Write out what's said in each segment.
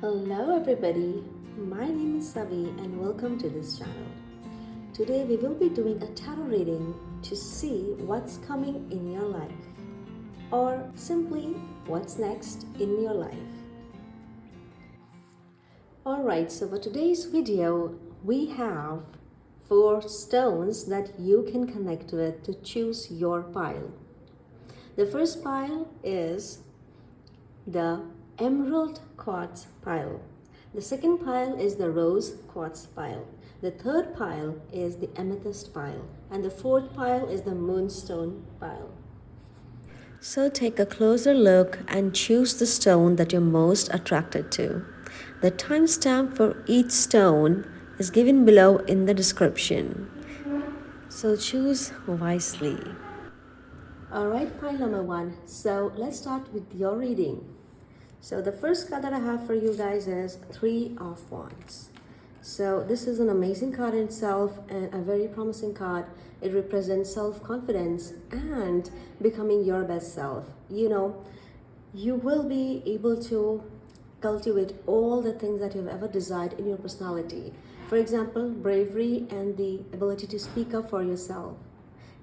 Hello everybody, my name is Savi and welcome to this channel. Today we will be doing a tarot reading to see what's coming in your life or simply what's next in your life. Alright, so for today's video we have 4 stones that you can connect with to choose your pile. The first pile is the emerald quartz pile. The second pile is the rose quartz pile. The third pile is the amethyst pile. And the fourth pile is the moonstone pile. So take a closer look and choose the stone that you're most attracted to. The timestamp for each stone is given below in the description. So choose wisely. Alright, pile number 1. So let's start with your reading. So the first card that I have for you guys is 3 of Wands. So this is an amazing card in itself and a very promising card. It represents self-confidence and becoming your best self. You know, you will be able to cultivate all the things that you've ever desired in your personality. For example, bravery and the ability to speak up for yourself.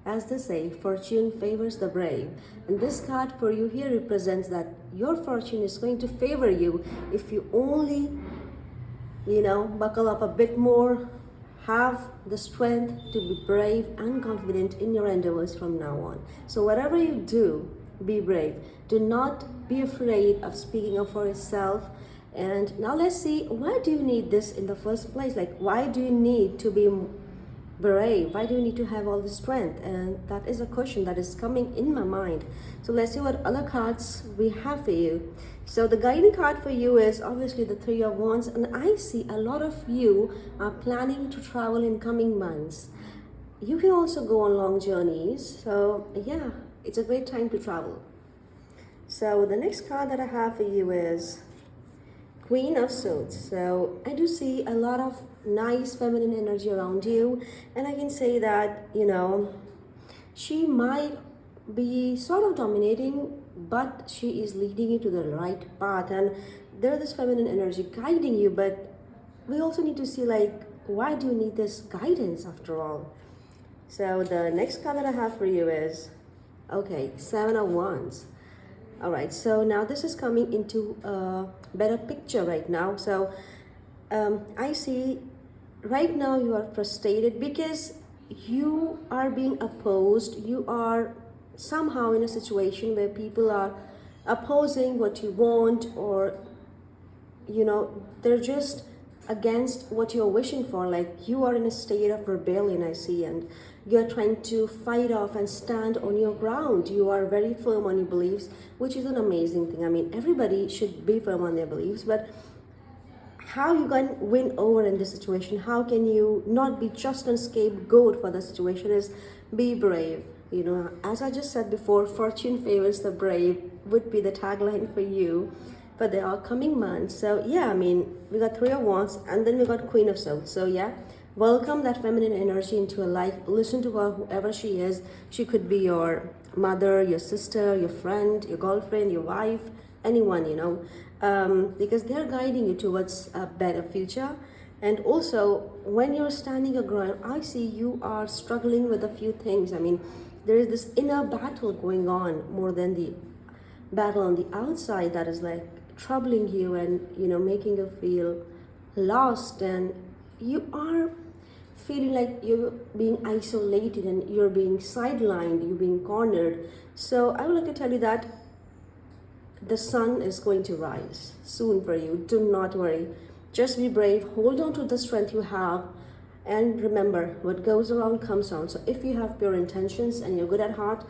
As they say, fortune favors the brave. And this card for you here represents that your fortune is going to favor you if you only, buckle up a bit more, have the strength to be brave and confident in your endeavors from now on. So whatever you do, be brave. Do not be afraid of speaking up for yourself. And now let's see, why do you need this in the first place? Like, why do you need to be brave? Why do you need to have all this strength? And that is a question that is coming in my mind. So let's see what other cards we have for you. So the guiding card for you is obviously the 3 of Wands, and I see a lot of you are planning to travel in coming months. You can also go on long journeys. So yeah, it's a great time to travel. So the next card that I have for you is Queen of Swords. So I do see a lot of nice feminine energy around you, and I can say that she might be sort of dominating, but she is leading you to the right path, and there's this feminine energy guiding you. But we also need to see, like, why do you need this guidance after all? So the next card that I have for you is 7 of Wands. All right, so now this is coming into a better picture right now. So I see right now you are frustrated because you are being opposed. You are somehow in a situation where people are opposing what you want, or they're just against what you're wishing for. Like, you are in a state of rebellion, I see, and you're trying to fight off and stand on your ground. You are very firm on your beliefs, which is an amazing thing. I mean, everybody should be firm on their beliefs, but how you can win over in this situation, how can you not be just a scapegoat for the situation, is be brave. As I just said before, fortune favors the brave would be the tagline for you for the upcoming months. So yeah, I mean, we got 3 of Wands and then we got Queen of Swords. So yeah, welcome that feminine energy into your life. Listen to her, whoever she is. She could be your mother, your sister, your friend, your girlfriend, your wife, anyone, because they're guiding you towards a better future. And also, when you're standing your ground, I see you are struggling with a few things. I mean, there is this inner battle going on more than the battle on the outside that is like troubling you and making you feel lost, and you are feeling like you're being isolated and you're being sidelined, you're being cornered. So I would like to tell you that the sun is going to rise soon for you. Do not worry, just be brave, hold on to the strength you have, and remember, what goes around comes around. So if you have pure intentions and you're good at heart,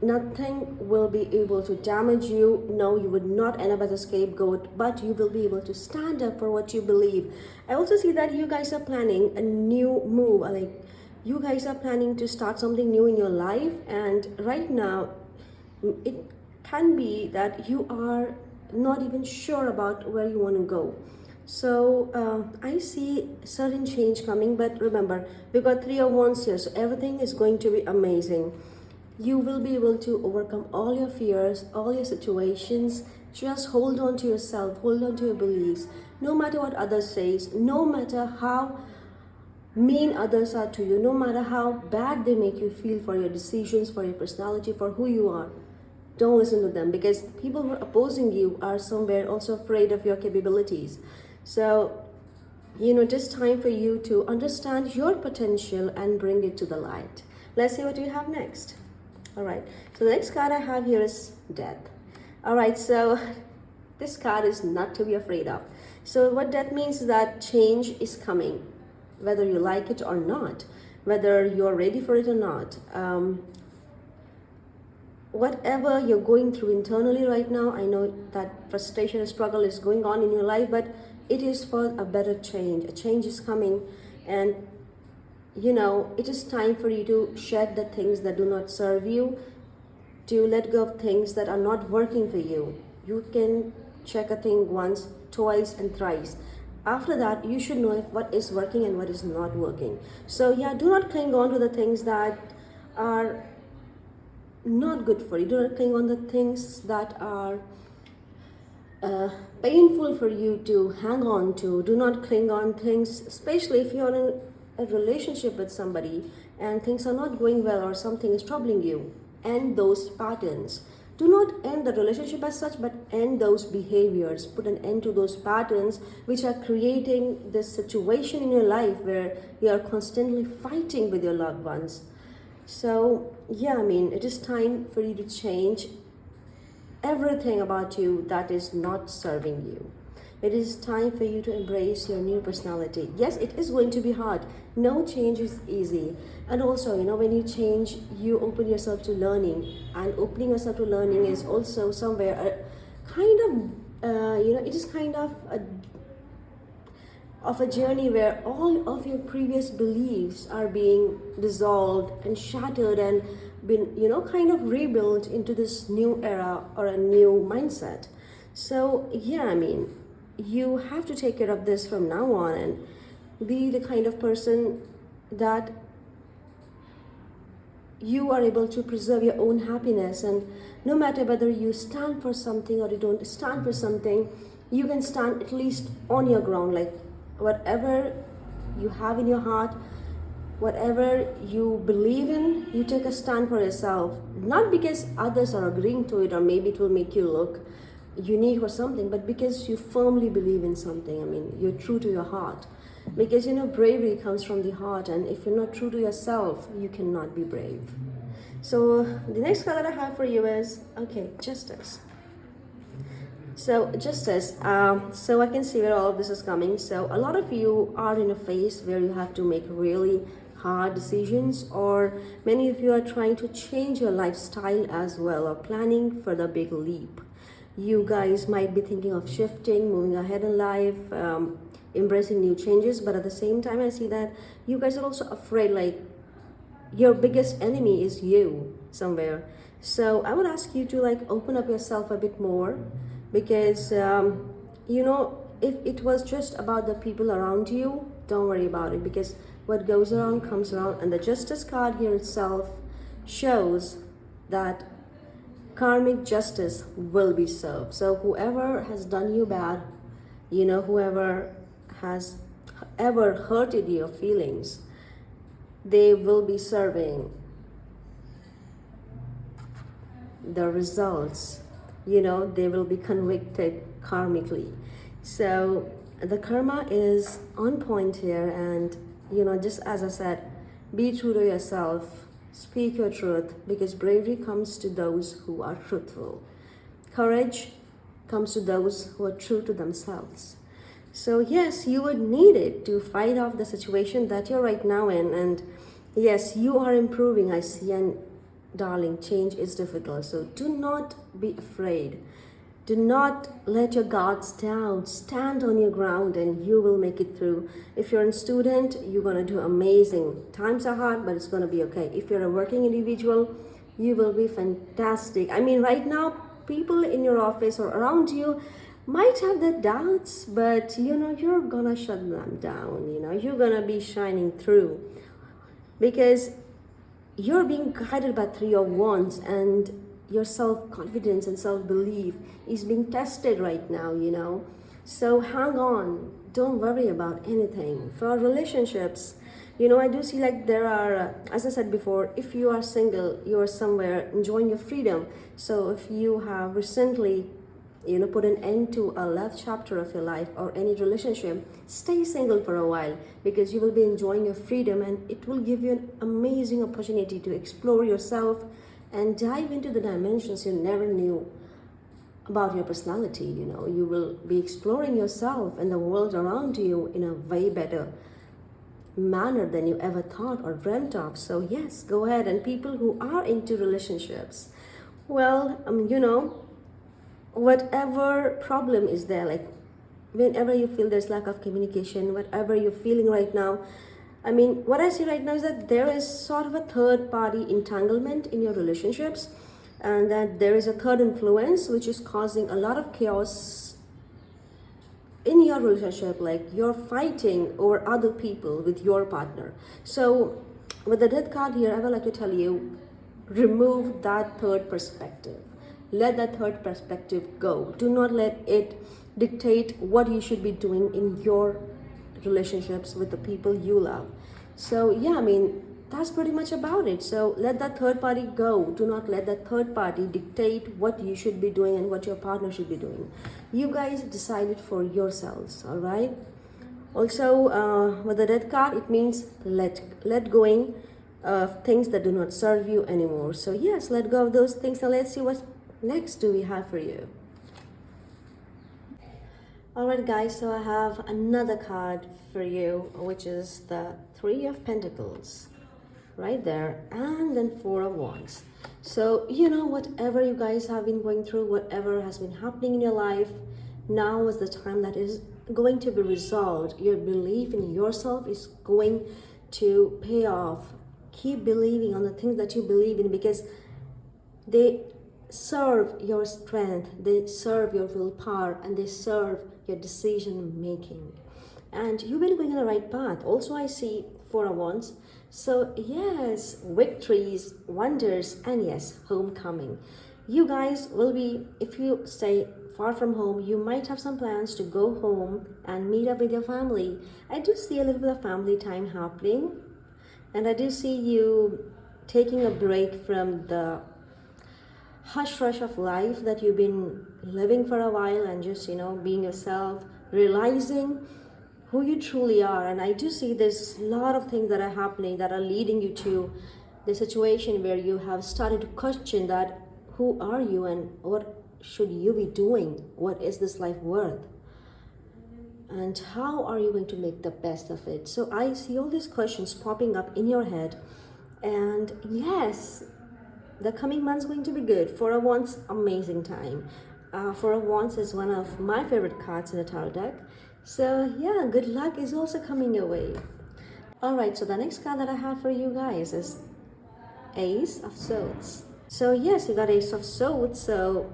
nothing will be able to damage you. No, you would not end up as a scapegoat, but you will be able to stand up for what you believe. I also see that you guys are planning a new move, like you guys are planning to start something new in your life, and right now it can be that you are not even sure about where you want to go. So I see certain change coming, but remember, we got 3 of Wands here, so everything is going to be amazing. You will be able to overcome all your fears, all your situations. Just hold on to yourself, hold on to your beliefs, no matter what others say, no matter how mean others are to you, no matter how bad they make you feel for your decisions, for your personality, for who you are. Don't listen to them, because people who are opposing you are somewhere also afraid of your capabilities. So, it is time for you to understand your potential and bring it to the light. Let's see what we have next. All right, so the next card I have here is Death. All right, so this card is not to be afraid of. So what death means is that change is coming, whether you like it or not, whether you're ready for it or not. Whatever you're going through internally right now, I know that frustration and struggle is going on in your life, but it is for a better change. A change is coming, and it is time for you to shed the things that do not serve you, to let go of things that are not working for you. You can check a thing once, twice, and thrice. After that, you should know what is working and what is not working. So yeah, do not cling on to the things that are not good for you. Do not cling on the things that are painful for you to hang on to. Do not cling on things, especially if you're in a relationship with somebody and things are not going well or something is troubling you. End those patterns. Do not end the relationship as such, but end those behaviors. Put an end to those patterns which are creating this situation in your life where you are constantly fighting with your loved ones. So yeah, it is time for you to change everything about you that is not serving you. It is time for you to embrace your new personality. Yes, it is going to be hard. No change is easy. And also, when you change, you open yourself to learning. And opening yourself to learning is also somewhere a kind of, it is kind of a journey where all of your previous beliefs are being dissolved and shattered and been, kind of rebuilt into this new era or a new mindset. So yeah, you have to take care of this from now on and be the kind of person that you are able to preserve your own happiness. And no matter whether you stand for something or you don't stand for something, you can stand at least on your ground. Like whatever you have in your heart, whatever you believe in, you take a stand for yourself. Not because others are agreeing to it or maybe it will make you look unique or something, but because you firmly believe in something. You're true to your heart. Because bravery comes from the heart, and if you're not true to yourself, you cannot be brave. So the next card that I have for you is Justice. So Justice, so I can see where all of this is coming. So a lot of you are in a phase where you have to make really hard decisions, or many of you are trying to change your lifestyle as well, or planning for the big leap. You guys might be thinking of shifting, moving ahead in life, embracing new changes, but at the same time I see that you guys are also afraid, like your biggest enemy is you somewhere. So I would ask you to open up yourself a bit more, because if it was just about the people around you, don't worry about it, because what goes around comes around. And the Justice card here itself shows that karmic justice will be served. So whoever has done you bad, whoever has ever hurted your feelings, they will be serving the results. They will be convicted karmically. So the karma is on point here, and just as I said, be true to yourself. Speak your truth, because bravery comes to those who are truthful. Courage comes to those who are true to themselves. So yes, you would need it to fight off the situation that you're right now in. And yes, you are improving, I see. And darling, change is difficult. So do not be afraid. Do not let your guards down. Stand on your ground and you will make it through. If you're a student, you're going to do amazing. Times are hard, but it's going to be okay. If you're a working individual, you will be fantastic. Right now, people in your office or around you might have their doubts, but you're going to shut them down. You're going to be shining through, because you're being guided by 3 of Wands, and your self-confidence and self-belief is being tested right now, you know. So hang on, don't worry about anything. For relationships, you know, I do see like there are, as I said before, if you are single, you are somewhere enjoying your freedom. So if you have recently, you know, put an end to a last chapter of your life or any relationship, stay single for a while, because you will be enjoying your freedom and it will give you an amazing opportunity to explore yourself and dive into the dimensions you never knew about your personality. You know, you will be exploring yourself and the world around you in a way better manner than you ever thought or dreamt of. So yes, go ahead. And people who are into relationships, well, you know, whatever problem is there, like whenever you feel there's lack of communication, whatever you're feeling right now, I mean, what I see right now is that there is sort of a third party entanglement in your relationships, and that there is a third influence which is causing a lot of chaos in your relationship, like you're fighting over other people with your partner. So with the death card here, I would like to tell you, remove that third perspective. Let that third perspective go. Do not let it dictate what you should be doing in your relationships with the people you love. So yeah, I mean, that's pretty much about it. So let that third party go. Do not let that third party dictate what you should be doing and what your partner should be doing. You guys decide it for yourselves, all right? Also, with the death card, it means let going of things that do not serve you anymore. So yes, let go of those things, and let's see what next do we have for you. Alright guys, so I have another card for you, which is the Three of Pentacles right there, and then Four of Wands. So you know, whatever you guys have been going through, whatever has been happening in your life, now is the time that is going to be resolved. Your belief in yourself is going to pay off. Keep believing on the things that you believe in, because they serve your strength, they serve your willpower, and they serve your decision making. And you've been going on the right path. Also, I see Four of Wands. So yes, victories, wonders, and yes, homecoming. You guys will be, if you stay far from home, you might have some plans to go home and meet up with your family. I do see a little bit of family time happening, and I do see you taking a break from the hush rush of life that you've been living for a while, and just, you know, being yourself, realizing who you truly are. And I do see there's a lot of things that are happening that are leading you to the situation where you have started to question that, who are you and what should you be doing? What is this life worth? And how are you going to make the best of it? So I see all these questions popping up in your head. And yes, the coming month's going to be good. Four of Wands, amazing time. Four of Wands is one of my favorite cards in the tarot deck. So yeah, good luck is also coming your way. Alright, so the next card that I have for you guys is Ace of Swords. So yes, you got Ace of Swords. So,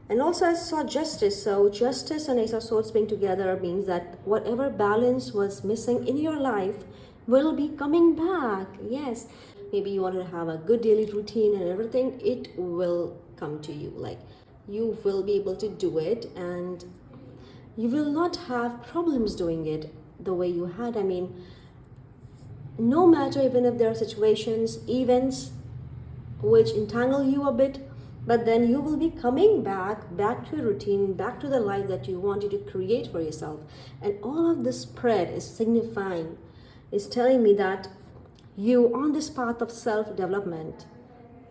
and also I saw Justice. So Justice and Ace of Swords being together means that whatever balance was missing in your life will be coming back. Yes, maybe you want to have a good daily routine and everything, it will come to you. Like, you will be able to do it, and you will not have problems doing it the way you had. I mean, no matter, even if there are situations, events which entangle you a bit, but then you will be coming back to your routine, back to the life that you wanted to create for yourself. And all of this spread is signifying, is telling me that you, on this path of self-development,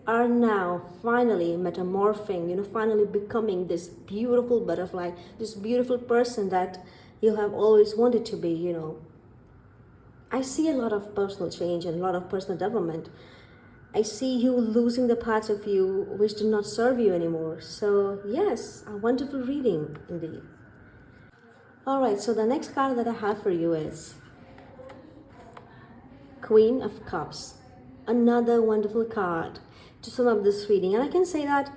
are now finally metamorphing, you know, finally becoming this beautiful butterfly, this beautiful person that you have always wanted to be, you know. I see a lot of personal change and a lot of personal development. I see you losing the parts of you which do not serve you anymore. So yes, a wonderful reading indeed. Alright, so the next card that I have for you is Queen of Cups. Another wonderful card to sum up this reading. And I can say that,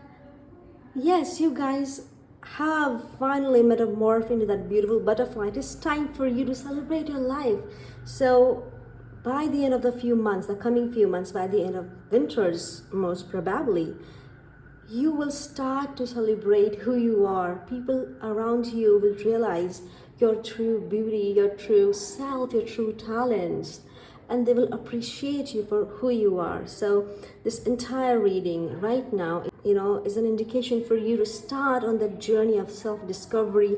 yes, you guys have finally metamorphed into that beautiful butterfly. It is time for you to celebrate your life. So by the end of the few months, the coming few months, by the end of winters most probably, you will start to celebrate who you are. People around you will realize your true beauty, your true self, your true talents, and they will appreciate you for who you are. So this entire reading right now, is an indication for you to start on the journey of self-discovery.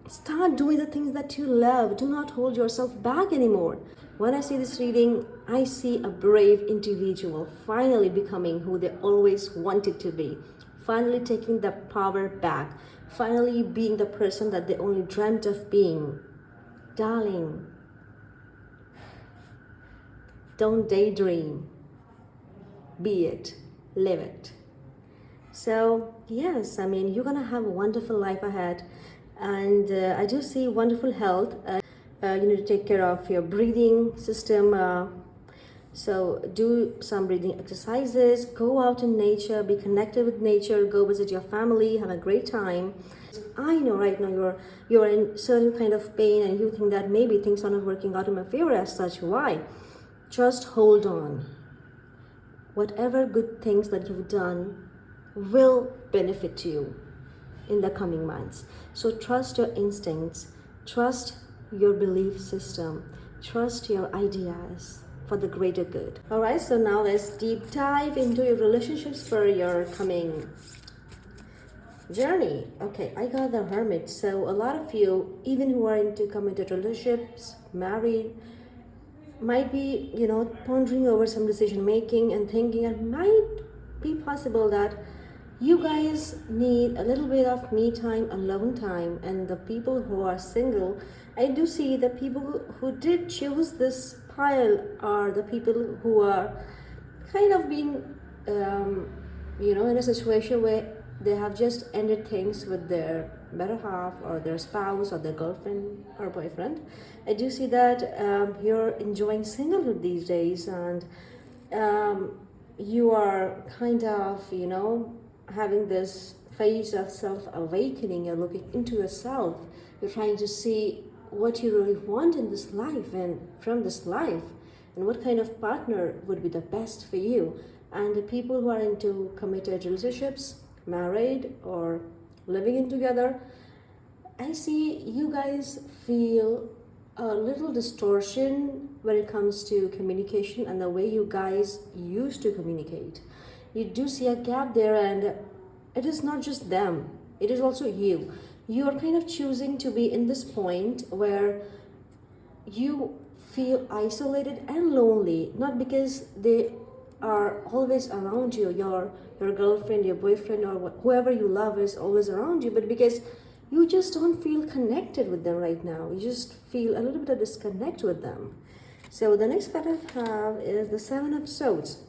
Start doing the things that you love. Do not hold yourself back anymore. When I see this reading, I see a brave individual finally becoming who they always wanted to be, finally taking the power back, finally being the person that they only dreamt of being. Darling, don't daydream. Be it. Live it. So yes, you're gonna have a wonderful life ahead, and I do see wonderful health. You need to take care of your breathing system. So do some breathing exercises, go out in nature, be connected with nature, go visit your family, have a great time. I know right now you're in certain kind of pain and you think that maybe things are not working out in my favor as such. Why? Just hold on. Whatever good things that you've done will benefit you in the coming months. So trust your instincts, trust your belief system, trust your ideas for the greater good. All right, so now let's deep dive into your relationships for your coming journey. Okay, I got the Hermit. So a lot of you, even who are into committed relationships, married, might be, pondering over some decision making and thinking it might be possible that you guys need a little bit of me time, alone time. And the people who are single, I do see the people who did choose this pile are the people who are kind of being, in a situation where they have just ended things with their better half or their spouse or their girlfriend or boyfriend. I do see that you're enjoying singlehood these days, and you are kind of, having this phase of self-awakening. You're looking into yourself. You're trying to see what you really want in this life and from this life, and what kind of partner would be the best for you. And the people who are into committed relationships, married or living in together, I see you guys feel a little distortion when it comes to communication and the way you guys used to communicate. You do see a gap there, and it is not just them, it is also you. You are kind of choosing to be in this point where you feel isolated and lonely, not because they are always around you, your girlfriend, your boyfriend, or whoever you love is always around you, but because you just don't feel connected with them right now. You just feel a little bit of disconnect with them. So the next card I have is the Seven of Swords.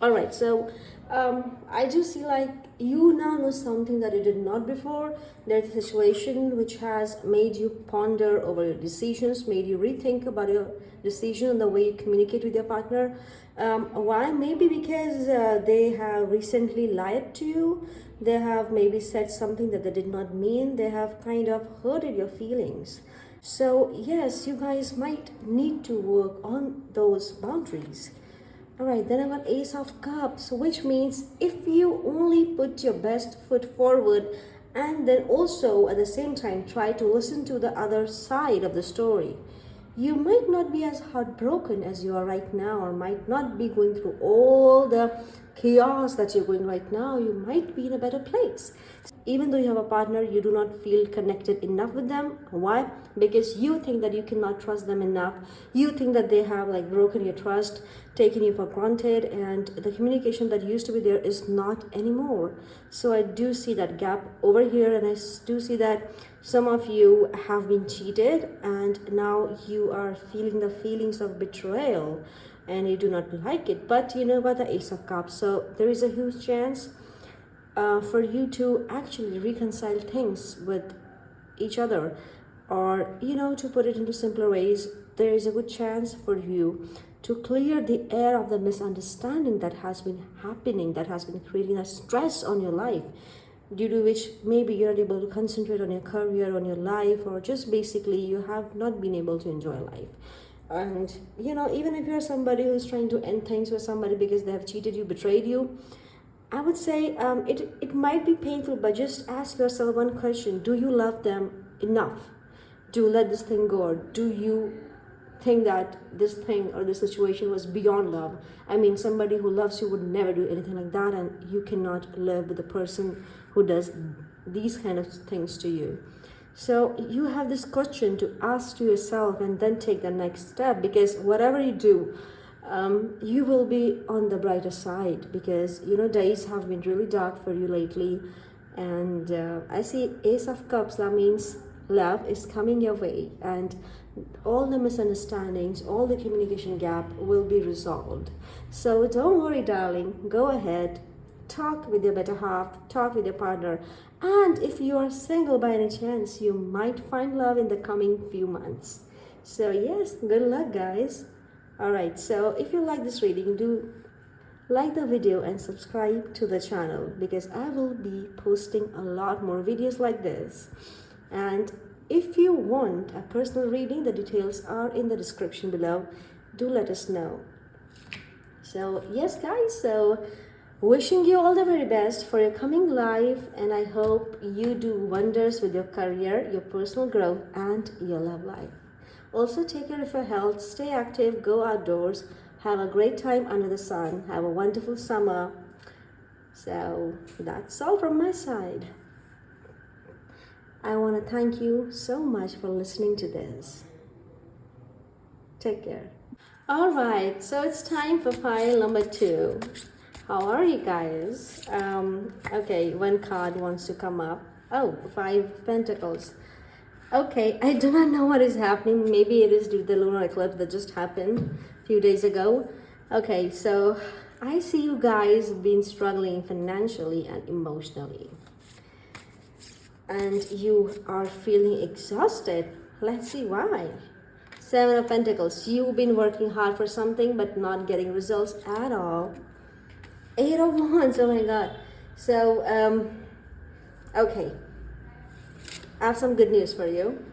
All right, so I do see like you now know something that you did not before. There's a situation which has made you ponder over your decisions, made you rethink about your decision and the way you communicate with your partner. Why? Maybe because they have recently lied to you. They have maybe said something that they did not mean. They have kind of hurted your feelings. So yes, you guys might need to work on those boundaries. All right, then I got Ace of Cups, which means if you only put your best foot forward and then also at the same time try to listen to the other side of the story, you might not be as heartbroken as you are right now, or might not be going through all the chaos that you're going right now. You might be in a better place. Even though you have a partner, you do not feel connected enough with them. Why? Because you think that you cannot trust them enough. You think that they have like broken your trust, taken you for granted, and the communication that used to be there is not anymore. So I do see that gap over here, and I do see that some of you have been cheated and now you are feeling the feelings of betrayal and you do not like it. But you know what, the Ace of Cups, so there is a huge chance for you to actually reconcile things with each other, or to put it into simpler ways, there is a good chance for you to clear the air of the misunderstanding that has been happening, that has been creating a stress on your life, due to which maybe you're not able to concentrate on your career, on your life, or just basically you have not been able to enjoy life. And even if you're somebody who's trying to end things with somebody because they have cheated you, betrayed you, I would say it might be painful, but just ask yourself one question. Do you love them enough to let this thing go? Or do you think that this thing or this situation was beyond love? I mean, somebody who loves you would never do anything like that, and you cannot live with a person who does these kind of things to you. So you have this question to ask to yourself and then take the next step, because whatever you do, you will be on the brighter side, because you know days have been really dark for you lately. And I see Ace of Cups. That means love is coming your way, and all the misunderstandings, all the communication gap will be resolved. So don't worry, darling. Go ahead, talk with your better half, talk with your partner. And if you are single by any chance, you might find love in the coming few months. So yes, good luck, guys. Alright, so if you like this reading, do like the video and subscribe to the channel, because I will be posting a lot more videos like this. And if you want a personal reading, the details are in the description below. Do let us know. So yes, guys, so wishing you all the very best for your coming life, and I hope you do wonders with your career, your personal growth, and your love life. Also, take care of your health, stay active, go outdoors, have a great time under the sun, have a wonderful summer. So that's all from my side. I want to thank you so much for listening to this. Take care. Alright, so it's time for pile number 2. How are you guys? Okay, one card wants to come up. Oh, 5 Pentacles. Okay, I do not know what is happening. Maybe it is due to the lunar eclipse that just happened a few days ago. Okay, so I see you guys been struggling financially and emotionally. And you are feeling exhausted. Let's see why. 7 of Pentacles. You've been working hard for something but not getting results at all. 8 of Wands. Oh my God. So, okay. I have some good news for you.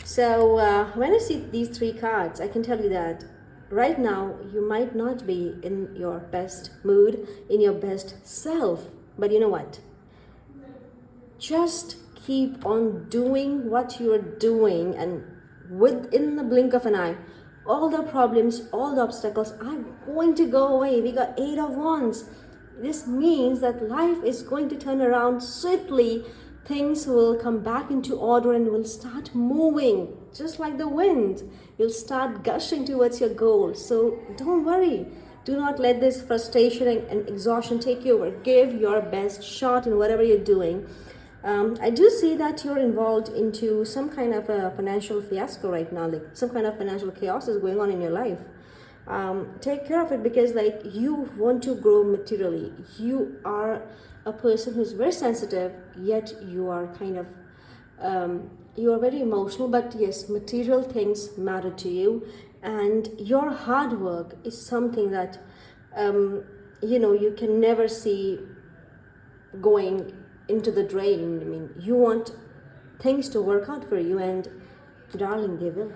So when I see these 3 cards, I can tell you that right now you might not be in your best mood, in your best self. But you know what? Just keep on doing what you're doing, and within the blink of an eye, all the problems, all the obstacles are going to go away. We got 8 of Wands. This means that life is going to turn around swiftly. Things will come back into order and will start moving just like the wind. You'll start gushing towards your goal. So don't worry. Do not let this frustration and exhaustion take you over. Give your best shot in whatever you're doing. I do see that you're involved into some kind of a financial fiasco right now, like some kind of financial chaos is going on in your life. Take care of it, because like you want to grow materially. You are a person who's very sensitive, yet you are kind of you are very emotional, but yes, material things matter to you, and your hard work is something that you know, you can never see going into the drain. I mean, you want things to work out for you, and darling, they will.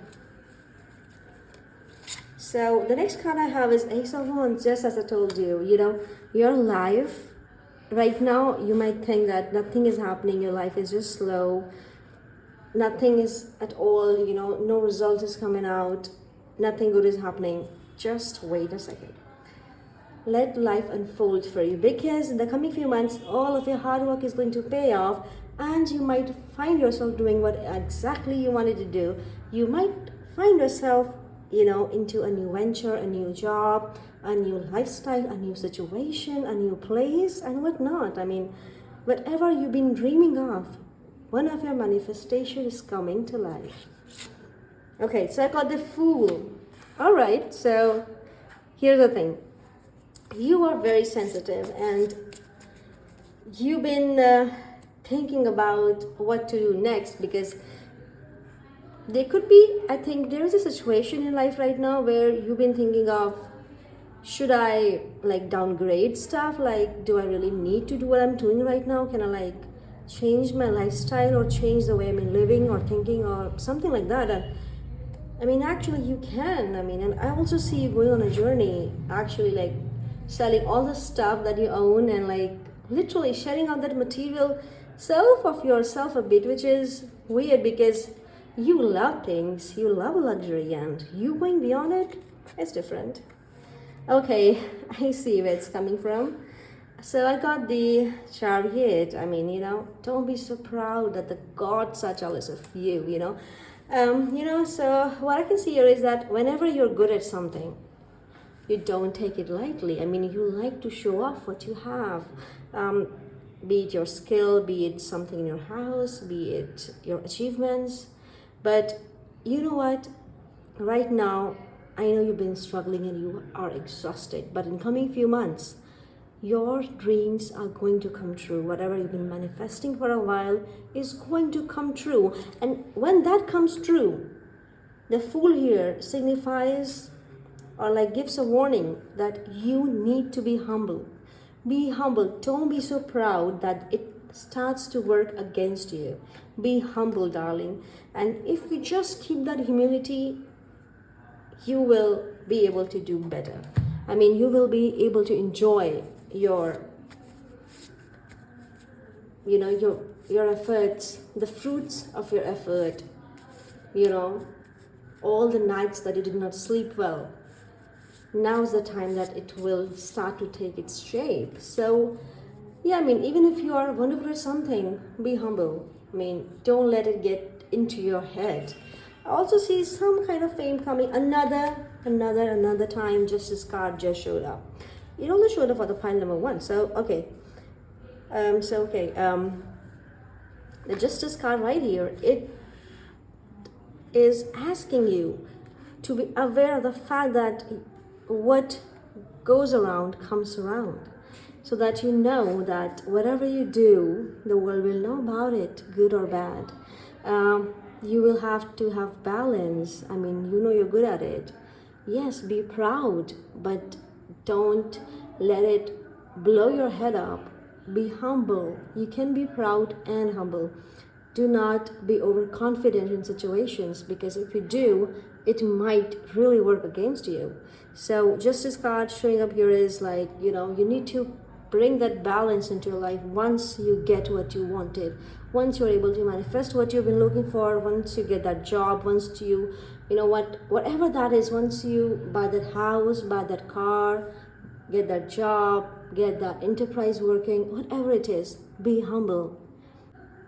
So the next card I have is Ace of Wands. Just as I told you, you know, your life right now, you might think that nothing is happening, your life is just slow, nothing is at all, you know, no result is coming out, nothing good is happening. Just wait a second. Let life unfold for you, because in the coming few months, all of your hard work is going to pay off, and you might find yourself doing what exactly you wanted to do. You might find yourself, you know, into a new venture, a new job, a new lifestyle, a new situation, a new place, and whatnot. I mean, whatever you've been dreaming of, one of your manifestation is coming to life. Okay, so I got the Fool. All right, so here's the thing. You are very sensitive, and you've been thinking about what to do next, because there could be, I think there is a situation in life right now where you've been thinking of, should I like downgrade stuff? Like, do I really need to do what I'm doing right now? Can I like change my lifestyle, or change the way I'm living or thinking, or something like that? And I mean, actually you can. I mean, and I also see you going on a journey, actually, like selling all the stuff that you own and like literally sharing out that material self of yourself a bit, which is weird because you love things, you love luxury, and you going beyond it, it's different. Okay, I see where it's coming from. So I got the Chariot. I mean, don't be so proud that the gods are jealous of you, so what I can see here is that whenever you're good at something, you don't take it lightly. I mean, you like to show off what you have, be it your skill, be it something in your house, be it your achievements. But you know what? Right now, I know you've been struggling and you are exhausted, but in coming few months, your dreams are going to come true. Whatever you've been manifesting for a while is going to come true. And when that comes true, the Fool here signifies or like gives a warning that you need to be humble. Be humble. Don't be so proud that it starts to work against you. Be humble, darling. And if you just keep that humility, you will be able to do better. I mean, you will be able to enjoy your efforts, the fruits of your effort, all the nights that you did not sleep well. Now's the time that it will start to take its shape. So yeah, I mean, even if you are wonderful at something, be humble. I mean, don't let it get into your head. I also see some kind of fame coming. Another time Justice card just showed up. It only showed up for the pile number 1. So okay. The Justice card right here, it is asking you to be aware of the fact that what goes around comes around, so that you know that whatever you do, the world will know about it, good or bad. You will have to have balance. I mean, you're good at it. Yes, be proud, but don't let it blow your head up. Be humble. You can be proud and humble. Do not be overconfident in situations, because if you do, it might really work against you. So Justice card showing up here is like, you need to bring that balance into your life once you get what you wanted, once you're able to manifest what you've been looking for, once you get that job, once you, whatever that is, once you buy that house, buy that car, get that job, get that enterprise working, whatever it is, be humble.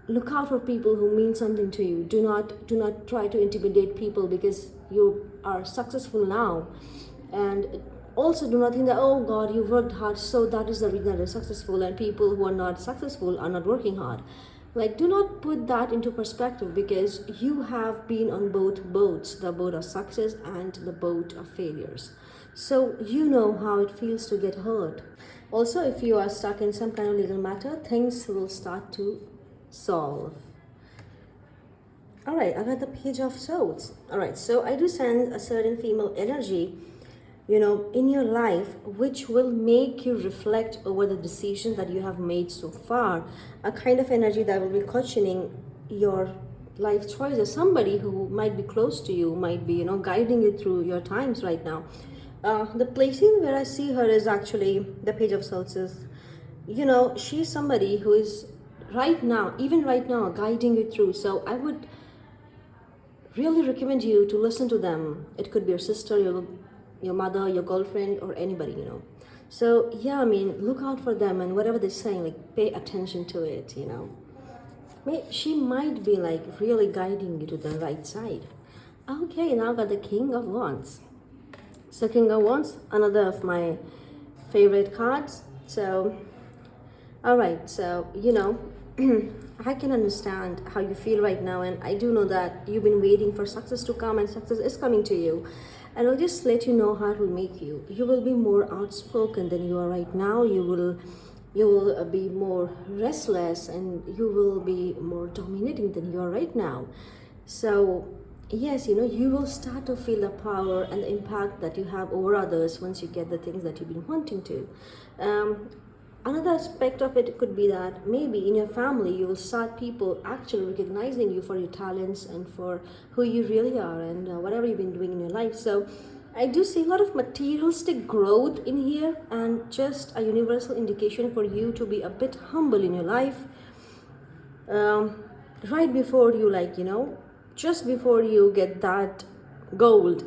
Look out for people who mean something to you. Do not try to intimidate people because you are successful now. And also do not think that, oh God, you worked hard, so that is the reason that you're successful, and people who are not successful are not working hard. Like, do not put that into perspective, because you have been on both boats, the boat of success and the boat of failures. So you know how it feels to get hurt. Also, if you are stuck in some kind of legal matter, things will start to solve. Alright, I got the Page of Swords. Alright, so I do sense a certain female energy, in your life, which will make you reflect over the decision that you have made so far. A kind of energy that will be questioning your life choices. Somebody who might be close to you, might be, guiding you through your times right now. The placing where I see her is actually the Page of Swords. Is, she's somebody who is even right now, guiding you through. So I would really recommend you to listen to them. It could be your sister, your mother, your girlfriend, or anybody, So yeah, I mean, look out for them, and whatever they're saying, like, pay attention to it, She might be like really guiding you to the right side. Okay, now got the King of Wands. So King of Wands, another of my favorite cards. So, alright, so, I can understand how you feel right now, and I do know that you've been waiting for success to come, and success is coming to you. And I'll just let you know how it will make you. You will be more outspoken than you are right now. You will be more restless, and you will be more dominating than you are right now. So yes, you will start to feel the power and the impact that you have over others once you get the things that you've been wanting to. Another aspect of it could be that maybe in your family you will start people actually recognizing you for your talents and for who you really are, and whatever you've been doing in your life. So I do see a lot of materialistic growth in here, and just a universal indication for you to be a bit humble in your life. Right before you, just before you get that gold,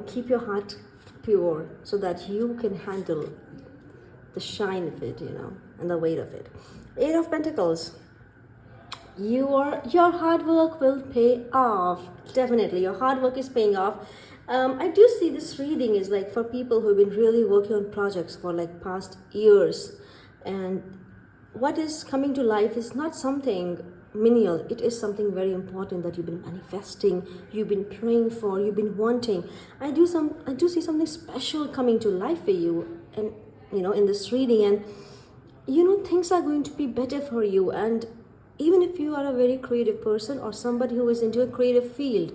keep your heart pure so that you can handle the shine of it, and the weight of it. Eight of Pentacles. Your hard work will pay off. Definitely, your hard work is paying off. I do see this reading is like for people who've been really working on projects for like past years, and what is coming to life is not something menial. It is something very important that you've been manifesting, you've been praying for, you've been wanting. I do see something special coming to life for you, and in this reading, and things are going to be better for you. And even if you are a very creative person or somebody who is into a creative field,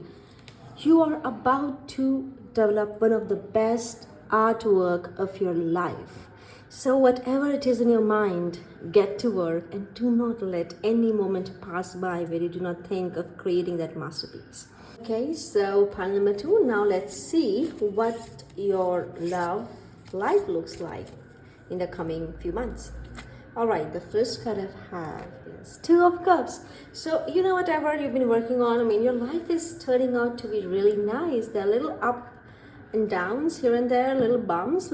you are about to develop one of the best artwork of your life. So whatever it is in your mind, get to work and do not let any moment pass by where you do not think of creating that masterpiece. Okay, so pile number 2. Now let's see what your love life looks like in the coming few months. All right, the first card I have is Two of Cups. So, whatever you've been working on, your life is turning out to be really nice. There are little up and downs here and there, little bumps,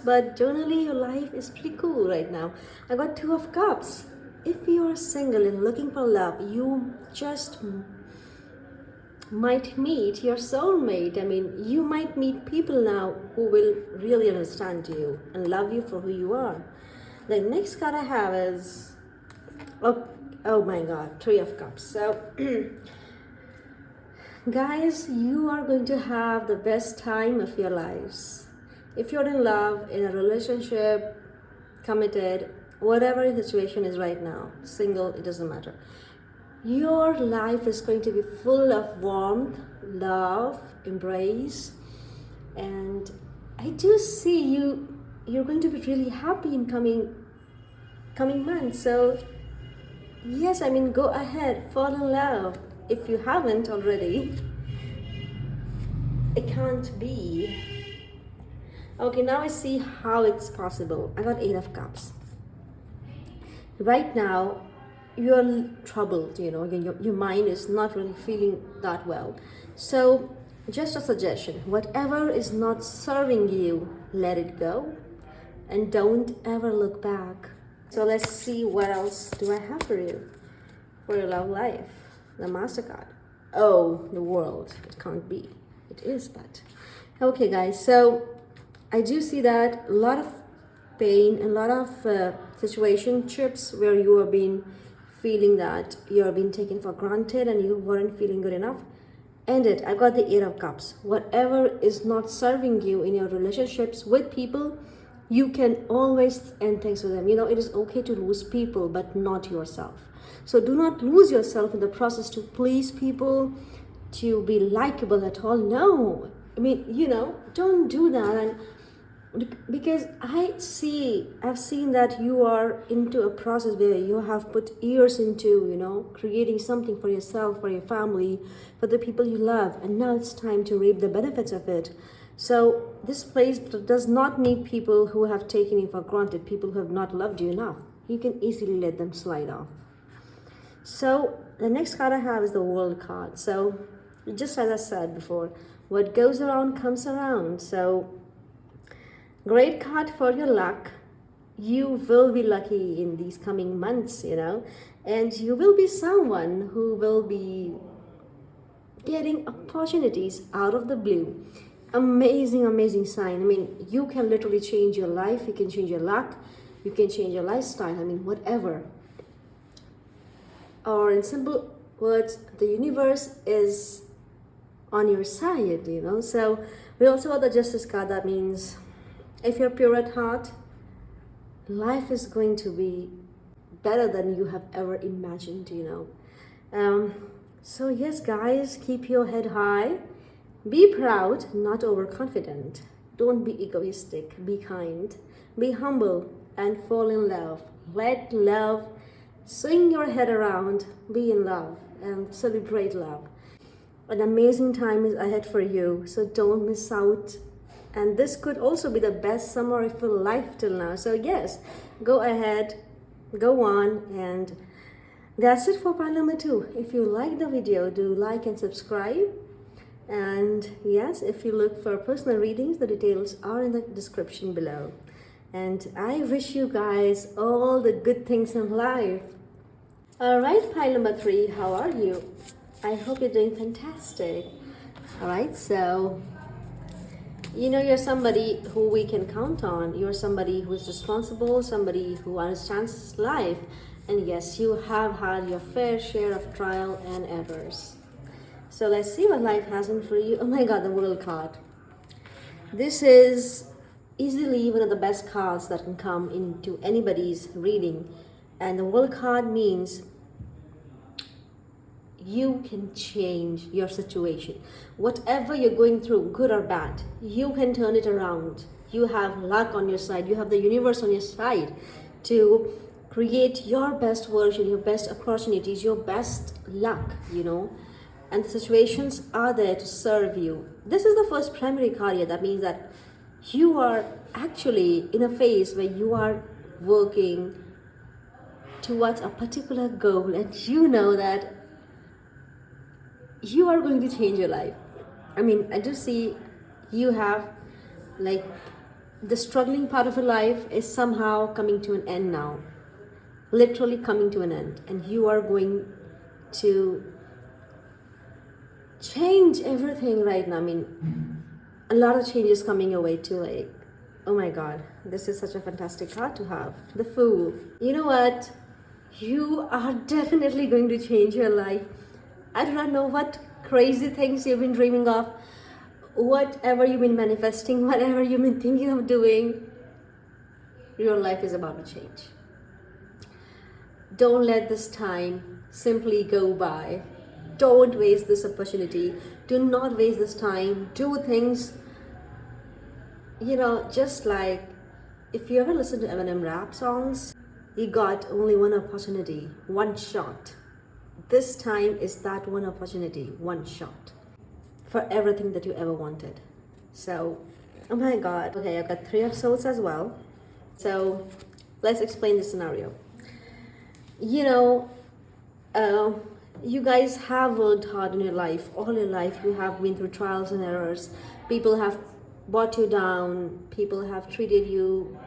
but generally your life is pretty cool right now. I got Two of Cups. If you are single and looking for love, you just might meet your soulmate. You might meet people now who will really understand you and love you for who you are. The next card I have is, oh my God, Three of Cups. So, guys, you are going to have the best time of your lives. If you're in love, in a relationship, committed, whatever the situation is right now, single, it doesn't matter. Your life is going to be full of warmth, love, embrace, and I do see you're going to be really happy in coming months. So yes, go ahead, fall in love if you haven't already. It can't be. Okay, now I see how it's possible. I got Eight of Cups. Right now you're troubled, your mind is not really feeling that well. So just a suggestion, whatever is not serving you, let it go and don't ever look back. So let's see what else do I have for you for your love life. The Master card. Oh, the World. It can't be. It is, but okay, guys. So I do see that a lot of pain, a lot of situationships where you have been feeling that you're being taken for granted and you weren't feeling good enough. End it. I got the Eight of Cups. Whatever is not serving you in your relationships with people, you can always end things with them. It is okay to lose people, but not yourself. So do not lose yourself in the process to please people, to be likable at all. No. Don't do that. And because I've seen that you are into a process where you have put years into, creating something for yourself, for your family, for the people you love. And now it's time to reap the benefits of it. So this place does not need people who have taken you for granted, people who have not loved you enough. You can easily let them slide off. So the next card I have is the World card. So just as I said before, what goes around comes around. So great card for your luck. You will be lucky in these coming months, and you will be someone who will be getting opportunities out of the blue. Amazing sign. You can literally change your life. You can change your luck. You can change your lifestyle. Whatever. Or in simple words, the universe is on your side, So we also got the Justice card. That means if you're pure at heart, life is going to be better than you have ever imagined, So yes, guys, keep your head high. Be proud, not overconfident. Don't be egoistic. Be kind. Be humble and fall in love. Let love swing your head around. Be in love and celebrate love. An amazing time is ahead for you, so don't miss out. And this could also be the best summer of your life till now. So yes, go ahead, go on, and that's it for pile number 2. If you like the video, do like and subscribe. And yes, if you look for personal readings, the details are in the description below. And I wish you guys all the good things in life. Alright, pile number 3, how are you? I hope you're doing fantastic. Alright, so you're somebody who we can count on. You're somebody who is responsible, somebody who understands life. And yes, you have had your fair share of trial and errors. So let's see what life has in for you. Oh my god, the World card. This is easily one of the best cards that can come into anybody's reading. And the World card means you can change your situation. Whatever you're going through, good or bad, you can turn it around. You have luck on your side. You have the universe on your side to create your best version, your best opportunities, your best luck, and the situations are there to serve you. This is the first primary card here. That means that you are actually in a phase where you are working towards a particular goal, and you know that you are going to change your life. I do see you have the struggling part of your life is somehow coming to an end now, literally coming to an end, and you are going to change everything right now. A lot of changes coming your way too. Oh my god, this is such a fantastic card to have. The Fool. You know what? You are definitely going to change your life. I do not know what crazy things you've been dreaming of, whatever you've been manifesting, whatever you've been thinking of doing, your life is about to change. Don't let this time simply go by. Don't waste this opportunity. Do not waste this time. Do things, just like if you ever listen to Eminem rap songs, you got only one opportunity, one shot. This time is that one opportunity, one shot for everything that you ever wanted. So, oh my god. Okay, I've got 3 of Swords as well. So, let's explain the scenario. You guys have worked hard in your life. All your life you have been through trials and errors. People have brought you down. People have treated you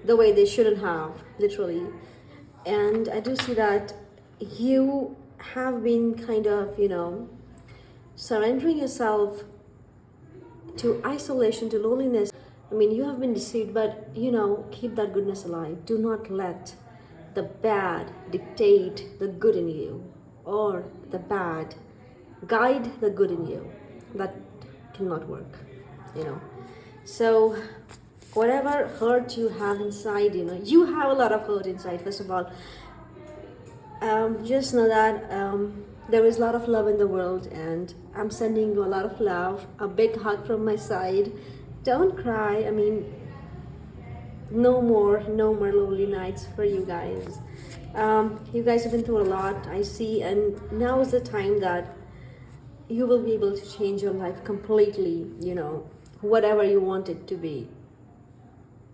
the way they shouldn't have, literally. And I do see that you have been kind of, surrendering yourself to isolation, to loneliness. You have been deceived, but, keep that goodness alive. Do not let the bad dictate the good in you, or the bad guide the good in you. That cannot work, So whatever hurt you have inside, you have a lot of hurt inside. First of all, just know that there is a lot of love in the world, and I'm sending you a lot of love, a big hug from my side. Don't cry. No more lonely nights for you guys. You guys have been through a lot, I see, and now is the time that you will be able to change your life completely, whatever you want it to be.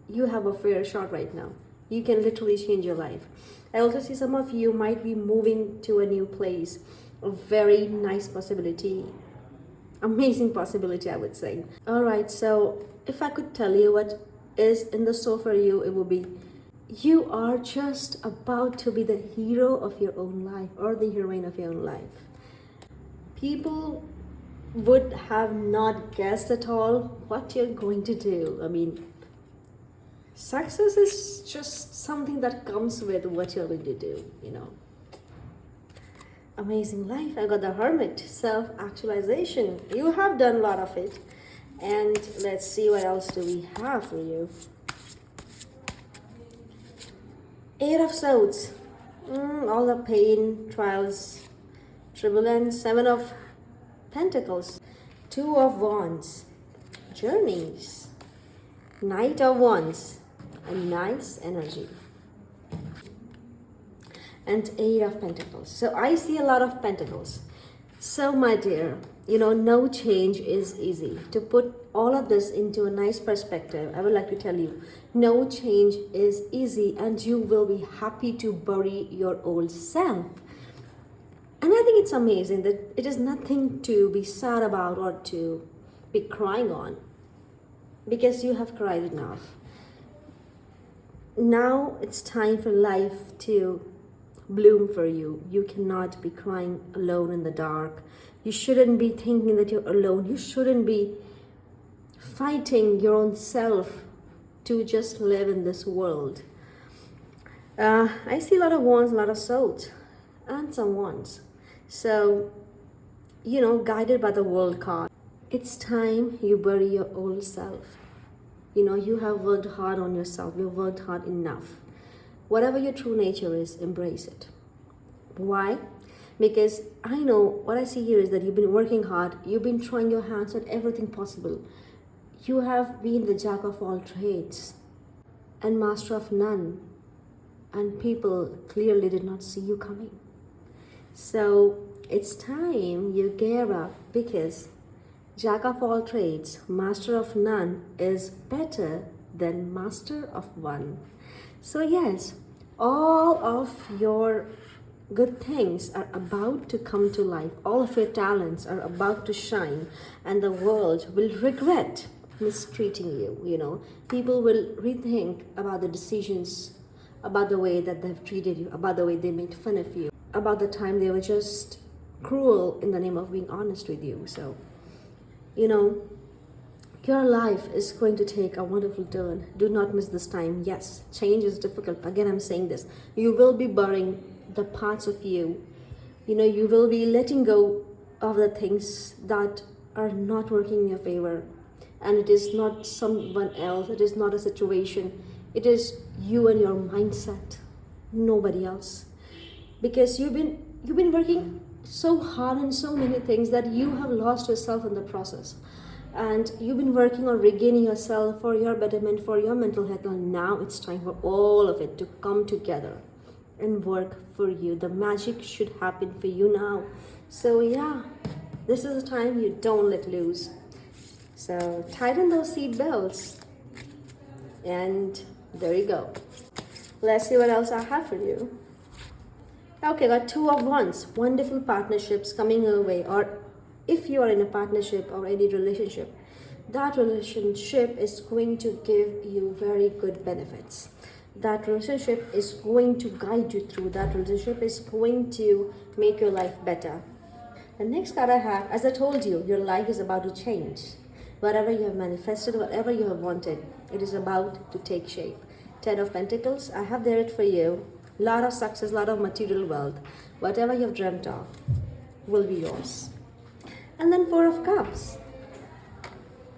You have a fair shot right now. You can literally change your life. I also see some of you might be moving to a new place. A very nice possibility. Amazing possibility, I would say. Alright, so if I could tell you what is in the store for you, it would be you are just about to be the hero of your own life, or the heroine of your own life. People would have not guessed at all what you're going to do. Success is just something that comes with what you're going to do, Amazing life. I got the Hermit, self-actualization. You have done a lot of it. And let's see what else do we have for you. 8 of Swords. All the pain, trials, turbulence. 7 of Pentacles. 2 of Wands. Journeys. Knight of Wands. A nice energy. And 8 of Pentacles. So I see a lot of Pentacles. So, my dear, no change is easy. To put all of this into a nice perspective, I would like to tell you, no change is easy, and you will be happy to bury your old self. And I think it's amazing that it is nothing to be sad about or to be crying on, because you have cried enough. Now it's time for life to bloom for you. You cannot be crying alone in the dark. You shouldn't be thinking that you're alone. You shouldn't be fighting your own self to just live in this world. I see a lot of wants, a lot of souls, and some wants. So, guided by the world card, it's time you bury your old self. You have worked hard on yourself. You've worked hard enough. Whatever your true nature is, embrace it. Why? Because I know what I see here is that you've been working hard. You've been trying your hands at everything possible. You have been the jack of all trades and master of none. And people clearly did not see you coming. So it's time you gear up, because jack of all trades, master of none is better than master of one. So yes, all of your good things are about to come to life. All of your talents are about to shine, and the world will regret mistreating you. People will rethink about the decisions, about the way that they've treated you, about the way they made fun of you, about the time they were just cruel in the name of being honest with you. So, your life is going to take a wonderful turn. Do not miss this time. Yes, change is difficult. Again, I'm saying this. You will be burying the parts of you. You will be letting go of the things that are not working in your favor. And it is not someone else. It is not a situation. It is you and your mindset. Nobody else. Because you've been working so hard on so many things that you have lost yourself in the process. And you've been working on regaining yourself for your betterment, for your mental health, and now it's time for all of it to come together and work for you. The magic should happen for you now. So yeah, this is a time you don't let loose. So tighten those seat belts, and there you go. Let's see what else I have for you. Okay, got two of wands, wonderful partnerships coming your way, or if you are in a partnership or any relationship, that relationship is going to give you very good benefits. That relationship is going to guide you through. That relationship is going to make your life better. The next card I have, as I told you, your life is about to change. Whatever you have manifested, whatever you have wanted, it is about to take shape. 10 of Pentacles, I have there it for you. Lot of success, lot of material wealth. Whatever you have dreamt of will be yours. And then 4 of Cups.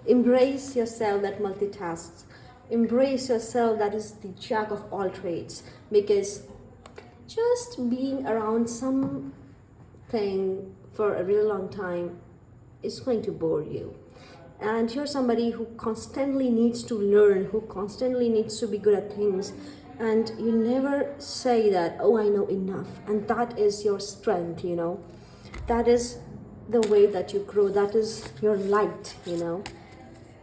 Embrace yourself that multitasks. Embrace yourself that is the jack of all trades. Because just being around something for a really long time is going to bore you. And you're somebody who constantly needs to learn, who constantly needs to be good at things. And you never say that, oh, I know enough. And that is your strength, That is the way that you grow. That is your light,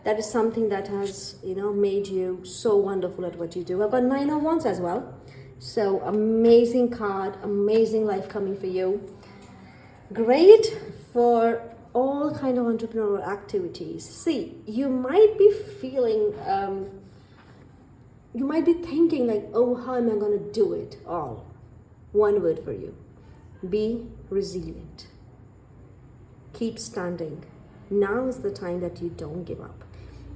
That is something that has, made you so wonderful at what you do. I've got 9 of Wands as well. So amazing card, amazing life coming for you. Great for all kind of entrepreneurial activities. See, you might be feeling, you might be thinking like, oh, how am I going to do it all? One word for you. Be resilient. Keep standing. Now is the time that you don't give up.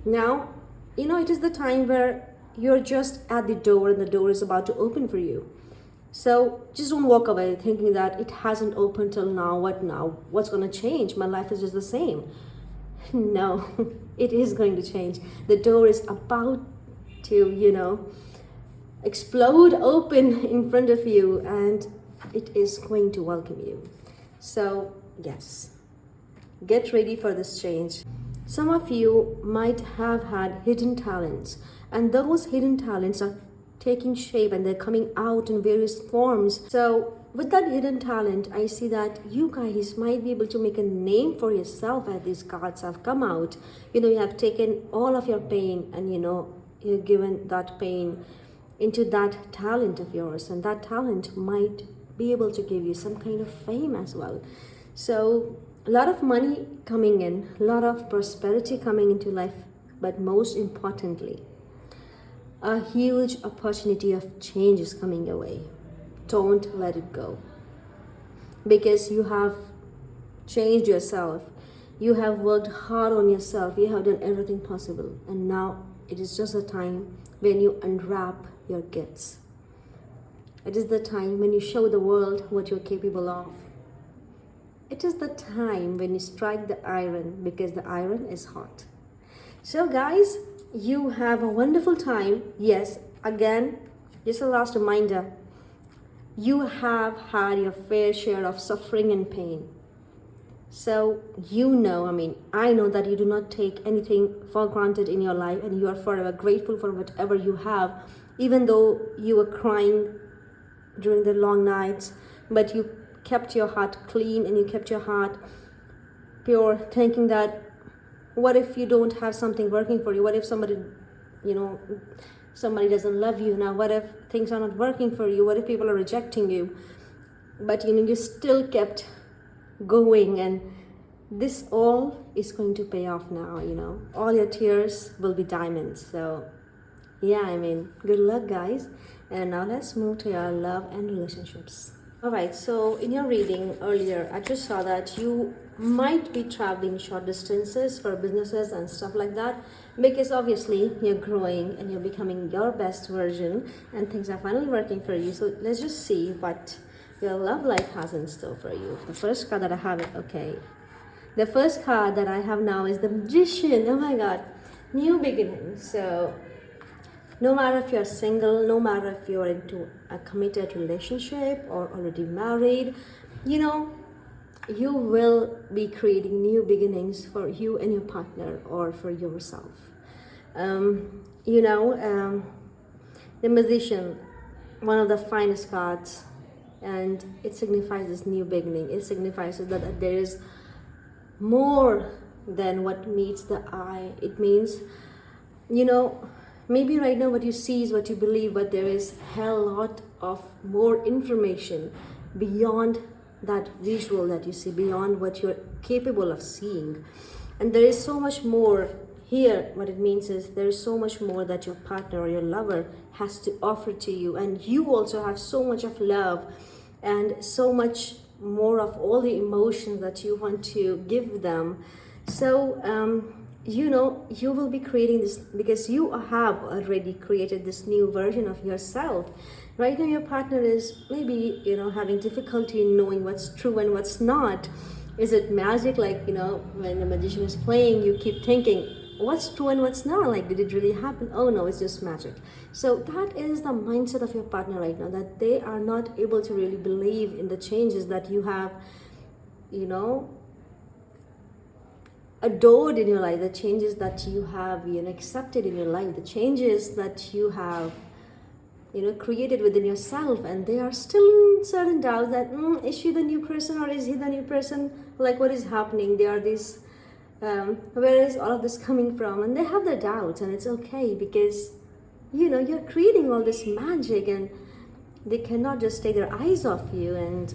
Now, it is the time where you're just at the door and the door is about to open for you. So just don't walk away thinking that it hasn't opened till now. What now? What's going to change? My life is just the same. No, it is going to change. The door is about to, explode open in front of you, and it is going to welcome you. So yes, get ready for this change. Some of you might have had hidden talents, and those hidden talents are taking shape and they're coming out in various forms. So with that hidden talent, I see that you guys might be able to make a name for yourself as these cards have come out. You have taken all of your pain and you've given that pain into that talent of yours, and that talent might be able to give you some kind of fame as well. So a lot of money coming in, a lot of prosperity coming into life, but most importantly, a huge opportunity of change is coming your way. Don't let it go, because you have changed yourself, you have worked hard on yourself, you have done everything possible, and now it is just the time when you unwrap your gifts. It is the time when you show the world what you're capable of. It is the time when you strike the iron, because the iron is hot. So guys, you have a wonderful time. Yes, again, just a last reminder, you have had your fair share of suffering and pain. So I know that you do not take anything for granted in your life, and you are forever grateful for whatever you have, even though you were crying during the long nights, but you kept your heart clean and you kept your heart pure, thinking that what if you don't have something working for you? What if somebody doesn't love you now? What if things are not working for you? What if people are rejecting you? But you still kept going, and this all is going to pay off now. All your tears will be diamonds. So yeah, good luck guys. And now let's move to your love and relationships. All right, so in your reading earlier, I just saw that you might be traveling short distances for businesses and stuff like that, because obviously you're growing and you're becoming your best version, and things are finally working for you. So let's just see what your love life has in store for you. The first card that I have, the first card that I have now is the Magician. Oh my God, new beginnings. So no matter if you're single, no matter if you're into a committed relationship or already married, you will be creating new beginnings for you and your partner, or for yourself. The Magician, one of the finest cards, and it signifies this new beginning. It signifies that there is more than what meets the eye. It means, maybe right now what you see is what you believe, but there is a hell lot of more information beyond that visual that you see, beyond what you're capable of seeing. And there is so much more here. What it means is there is so much more that your partner or your lover has to offer to you, and you also have so much of love and so much more of all the emotions that you want to give them. So you will be creating this, because you have already created this new version of yourself. Right now your partner is maybe having difficulty in knowing what's true and what's not. Is it magic? Like when the magician is playing, you keep thinking what's true and what's not. Like, did it really happen? Oh no, it's just magic. So that is the mindset of your partner right now, that they are not able to really believe in the changes that you have adored in your life, the changes that you have accepted in your life, the changes that you have created within yourself. And they are still in certain doubts that is she the new person, or is he the new person? Like, what is happening? There are these where is all of this coming from? And they have their doubts, and it's okay, because you're creating all this magic, and they cannot just take their eyes off you. And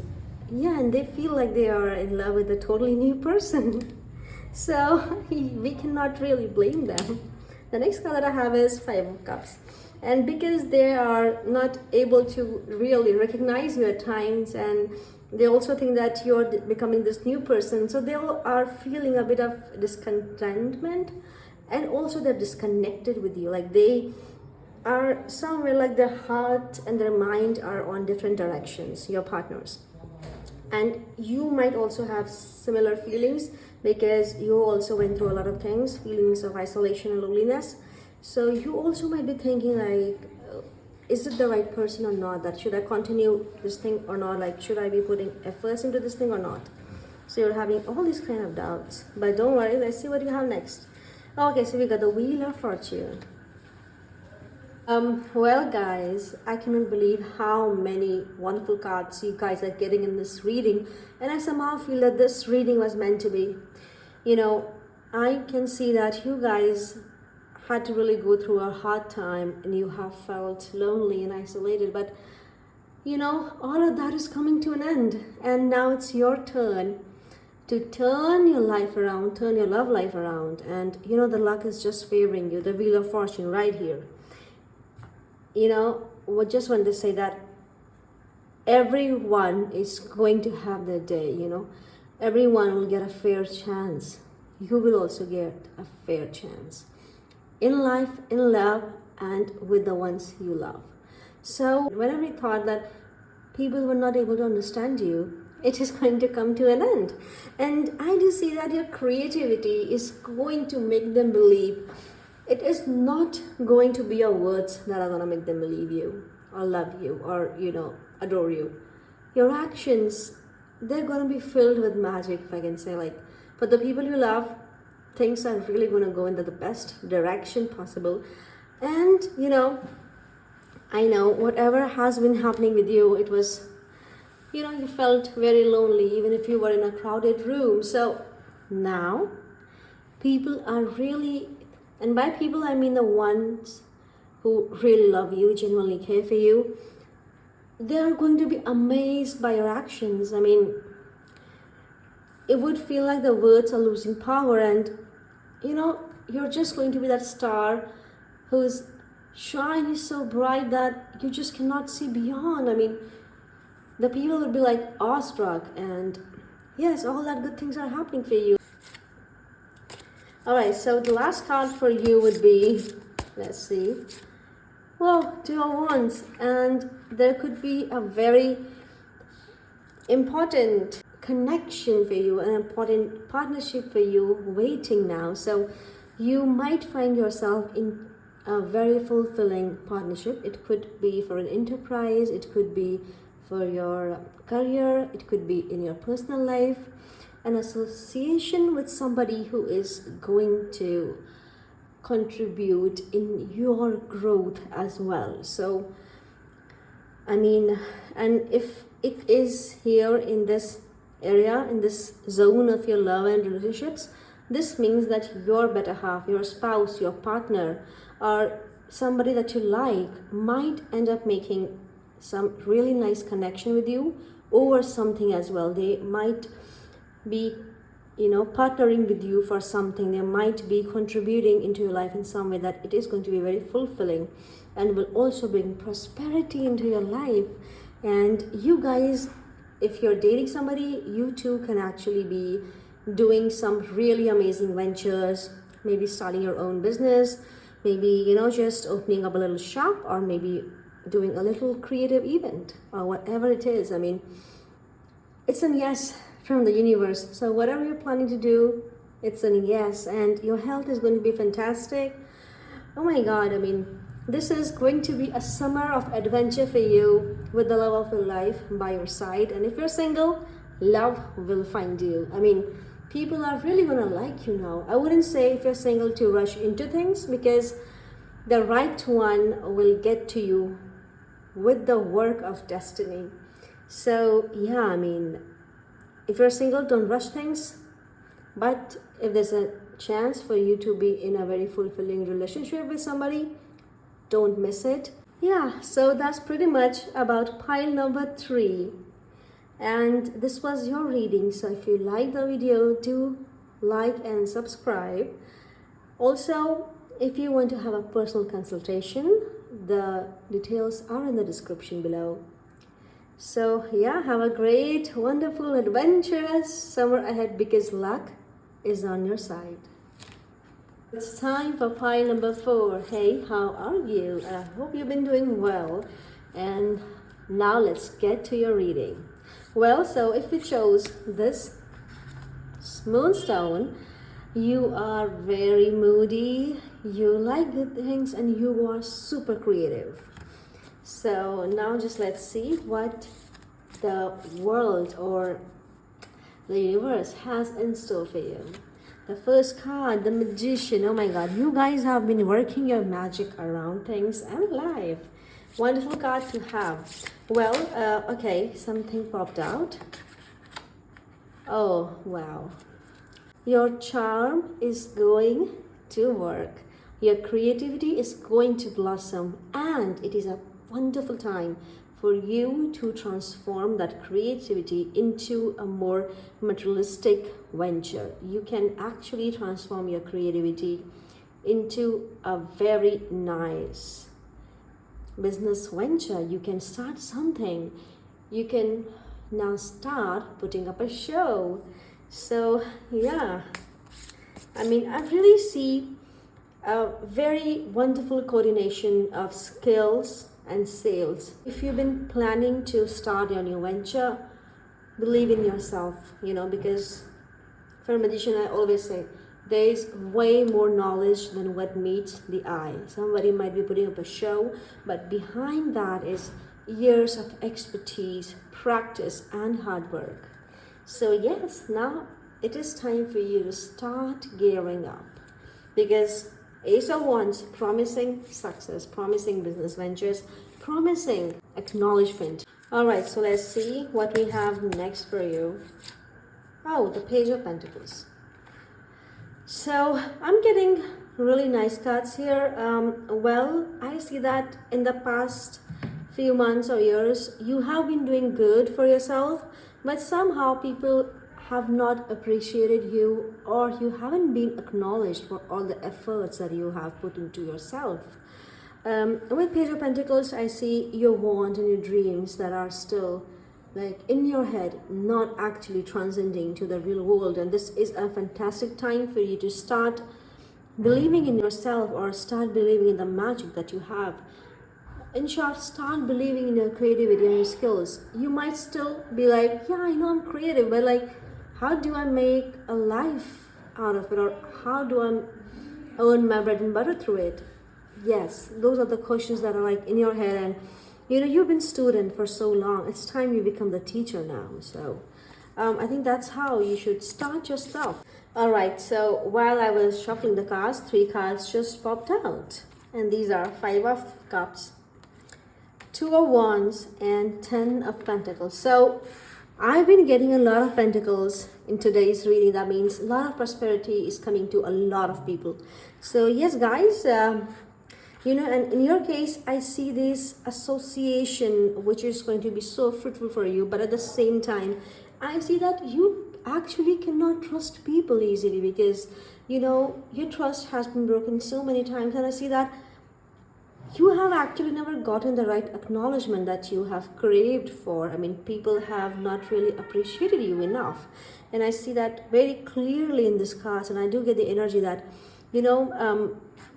they feel like they are in love with a totally new person. So we cannot really blame them. The next card that I have is Five of Cups. And because they are not able to really recognize you at times, and they also think that you're becoming this new person, so they all are feeling a bit of discontentment, and also they're disconnected with you. Like, they are somewhere, like their heart and their mind are on different directions, your partners. And you might also have similar feelings, because you also went through a lot of things, feelings of isolation and loneliness. So you also might be thinking like, is it the right person or not? That should I continue this thing or not? Like, should I be putting efforts into this thing or not? So you're having all these kind of doubts. But don't worry, let's see what you have next. Okay, so we got the Wheel of Fortune. Well, guys, I cannot believe how many wonderful cards you guys are getting in this reading, and I somehow feel that this reading was meant to be. You know, I can see that you guys had to really go through a hard time and you have felt lonely and isolated, but you know, all of that is coming to an end, and now it's your turn to turn your life around, turn your love life around, and you know, the luck is just favoring you, the wheel of fortune right here. You know, I just want to say that everyone is going to have their day, you know. Everyone will get a fair chance. You will also get a fair chance. In life, in love, and with the ones you love. So, whenever you thought that people were not able to understand you, it is going to come to an end. And I do see that your creativity is going to make them believe. It is not going to be your words that are going to make them believe you or love you or, you know, adore you. Your actions, they're going to be filled with magic, if I can say. Like, for the people you love, things are really going to go into the best direction possible. And, you know, I know whatever has been happening with you, it was, you know, you felt very lonely even if you were in a crowded room. So now people are really, and by people I mean the ones who really love you, genuinely care for you, they are going to be amazed by your actions. I mean, it would feel like the words are losing power, and you know, you're just going to be that star whose shine is so bright that you just cannot see beyond. I mean, the people would be like awestruck, and yes, all that good things are happening for you. Alright, so the last card for you would be, let's see, well, Two of Wands, and there could be a very important connection for you, an important partnership for you waiting now. So you might find yourself in a very fulfilling partnership. It could be for an enterprise, it could be for your career, it could be in your personal life, an association with somebody who is going to contribute in your growth as well. So I mean, and if it is here in this area, in this zone of your love and relationships, this means that your better half, your spouse, your partner, or somebody that you like might end up making some really nice connection with you over something as well. They might be, you know, partnering with you for something. They might be contributing into your life in some way that it is going to be very fulfilling and will also bring prosperity into your life. And you guys, if you're dating somebody, you too can actually be doing some really amazing ventures, maybe starting your own business, maybe, you know, just opening up a little shop, or maybe doing a little creative event, or whatever it is. I mean, it's a yes from the universe. So whatever you're planning to do, it's a yes, and your health is going to be fantastic. Oh my God, I mean, this is going to be a summer of adventure for you with the love of your life by your side. And if you're single, love will find you. I mean, people are really gonna like you now. I wouldn't say if you're single to rush into things, because the right one will get to you with the work of destiny. So yeah, I mean, if you're single, don't rush things. But if there's a chance for you to be in a very fulfilling relationship with somebody, don't miss it. Yeah, so that's pretty much about pile number 3. And this was your reading. So if you like the video, do like and subscribe. Also, if you want to have a personal consultation, the details are in the description below. So yeah, have a great, wonderful, adventurous summer ahead, because luck is on your side. It's time for pile number 4. Hey, how are you? I hope you've been doing well. And now let's get to your reading. Well, so if you chose this moonstone, you are very moody, you like good things, and you are super creative. So now just let's see what the world or the universe has in store for you. The first card, the Magician. Oh my God, you guys have been working your magic around things and life. Wonderful card to have. Well, okay, something popped out. Oh, wow. Your charm is going to work. Your creativity is going to blossom, and it is a wonderful time for you to transform that creativity into a more materialistic venture. You can actually transform your creativity into a very nice business venture. You can start something. You can now start putting up a show. So yeah, I mean, I really see a very wonderful coordination of skills and sales. If you've been planning to start your new venture, believe in yourself, because for a magician, I always say there is way more knowledge than what meets the eye. Somebody might be putting up a show, but behind that is years of expertise, practice, and hard work. So yes, now it is time for you to start gearing up, because Ace of Wands, promising success, promising business ventures, promising acknowledgement. All right, so let's see what we have next for you. Oh, the Page of Pentacles. So I'm getting really nice cards here. Well, I see that in the past few months or years, you have been doing good for yourself, but somehow people have not appreciated you, or you haven't been acknowledged for all the efforts that you have put into yourself. With Page of Pentacles, I see your wants and your dreams that are still like in your head, not actually transcending to the real world. And this is a fantastic time for you to start believing in yourself, or start believing in the magic that you have. In short, start believing in your creativity and your skills. You might still be like, yeah, I know I'm creative, but like, how do I make a life out of it? Or how do I earn my bread and butter through it? Yes, those are the questions that are like in your head. And you've been student for so long. It's time you become the teacher now. So I think that's how you should start your stuff. All right, so while I was shuffling the cards, 3 cards just popped out. And these are 5 of Cups, 2 of Wands, and 10 of Pentacles. So I've been getting a lot of Pentacles in today's reading. That means a lot of prosperity is coming to a lot of people. So yes, guys, and in your case, I see this association which is going to be so fruitful for you. But at the same time, I see that you actually cannot trust people easily, because, your trust has been broken so many times. And I see that you have actually never gotten the right acknowledgement that you have craved for. I mean, people have not really appreciated you enough. And I see that very clearly in this card. And I do get the energy that,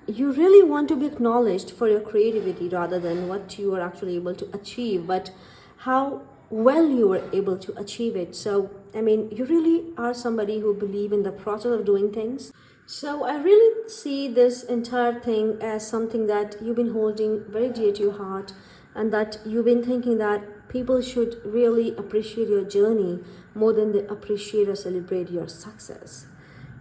you really want to be acknowledged for your creativity rather than what you are actually able to achieve, but how well you were able to achieve it. So, I mean, you really are somebody who believes in the process of doing things. So I really see this entire thing as something that you've been holding very dear to your heart, and that you've been thinking that people should really appreciate your journey more than they appreciate or celebrate your success.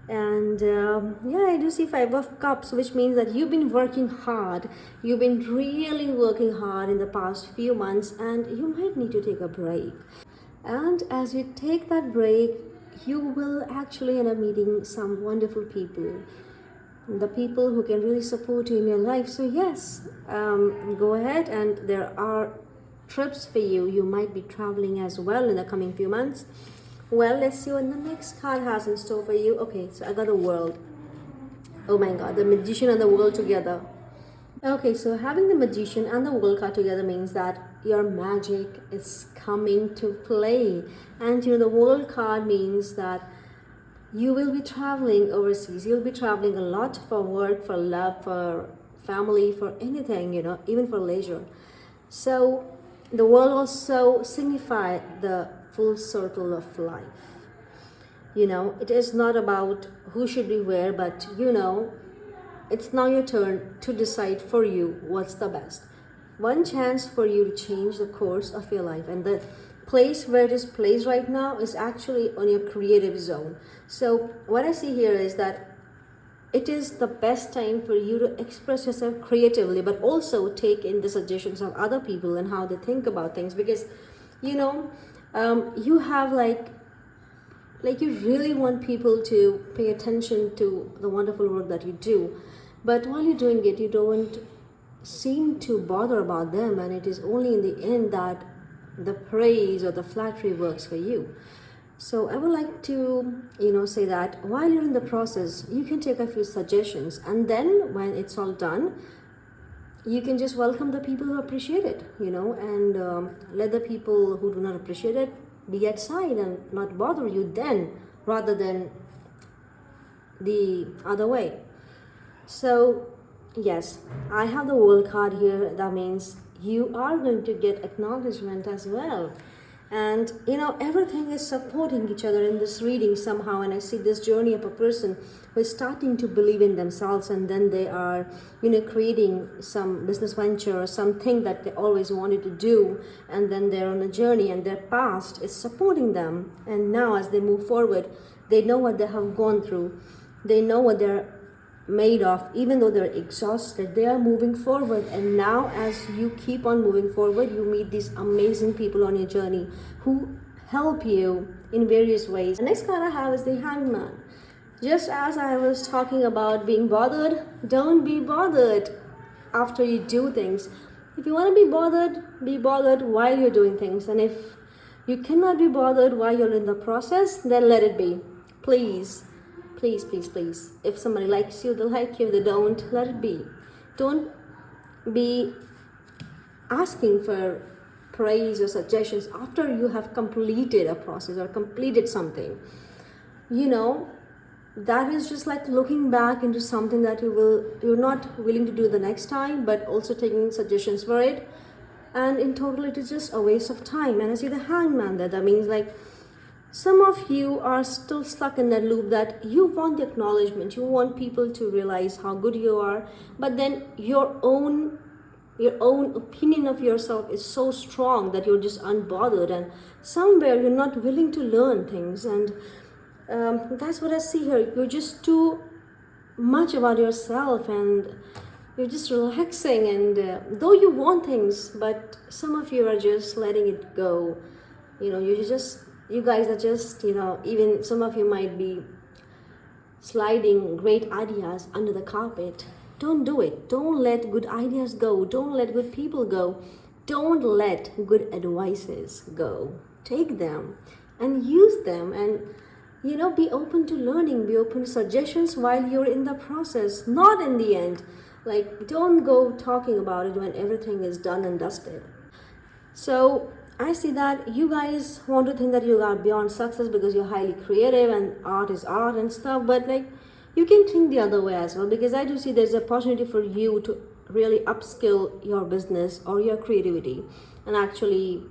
And yeah, I do see 5 of Cups, which means that you've been working hard. You've been really working hard in the past few months, and you might need to take a break. And as you take that break, you will actually end up meeting some wonderful people, the people who can really support you in your life. So yes, go ahead, and there are trips for you. You might be traveling as well in the coming few months. Well, let's see what the next card has in store for you. Okay, so I got the World. Oh my God, the Magician and the World together. Okay, so having the Magician and the World card together means that your magic is coming to play. And the World card means that you will be traveling overseas. You'll be traveling a lot for work, for love, for family, for anything, even for leisure. So the World also signifies the full circle of life. It is not about who should be where, but it's now your turn to decide for you what's the best. One chance for you to change the course of your life. And the place where it is placed right now is actually on your creative zone. So what I see here is that it is the best time for you to express yourself creatively, but also take in the suggestions of other people and how they think about things, because you have like you really want people to pay attention to the wonderful work that you do, but while you're doing it, you don't seem to bother about them, and it is only in the end that the praise or the flattery works for you. So I would like to say that while you're in the process, you can take a few suggestions, and then when it's all done, you can just welcome the people who appreciate it, and let the people who do not appreciate it be at side and not bother you then, rather than the other way. So yes, I have the world card here. That means you are going to get acknowledgement as well. And everything is supporting each other in this reading somehow. And I see this journey of a person who is starting to believe in themselves, and then they are creating some business venture or something that they always wanted to do, and then they're on a journey, and their past is supporting them. And now as they move forward, they know what they have gone through, they know what they're made of. Even though they're exhausted, they are moving forward. And now as you keep on moving forward, you meet these amazing people on your journey who help you in various ways. The next card I have is the Hangman. Just as I was talking about being bothered, don't be bothered after you do things. If you want to be bothered while you're doing things. And if you cannot be bothered while you're in the process, then let it be. Please, please. If somebody likes you, they'll like you. If they don't, let it be. Don't be asking for praise or suggestions after you have completed a process or completed something. That is just like looking back into something that you're not willing to do the next time, but also taking suggestions for it. And in total, it is just a waste of time. And I see the Hangman there. That means like some of you are still stuck in that loop that you want the acknowledgement, you want people to realize how good you are, but then your own opinion of yourself is so strong that you're just unbothered, and somewhere you're not willing to learn things. And that's what I see here. You're just too much about yourself, and you're just relaxing, and though you want things, but some of you are just letting it go. You guys are just, even some of you might be sliding great ideas under the carpet. Don't do it. Don't let good ideas go. Don't let good people go. Don't let good advices go. Take them and use them, and be open to learning, be open to suggestions while you're in the process, not in the end. Like, don't go talking about it when everything is done and dusted. So I see that you guys want to think that you are beyond success because you're highly creative and art is art and stuff, but like you can think the other way as well, because I do see there's an opportunity for you to really upskill your business or your creativity and actually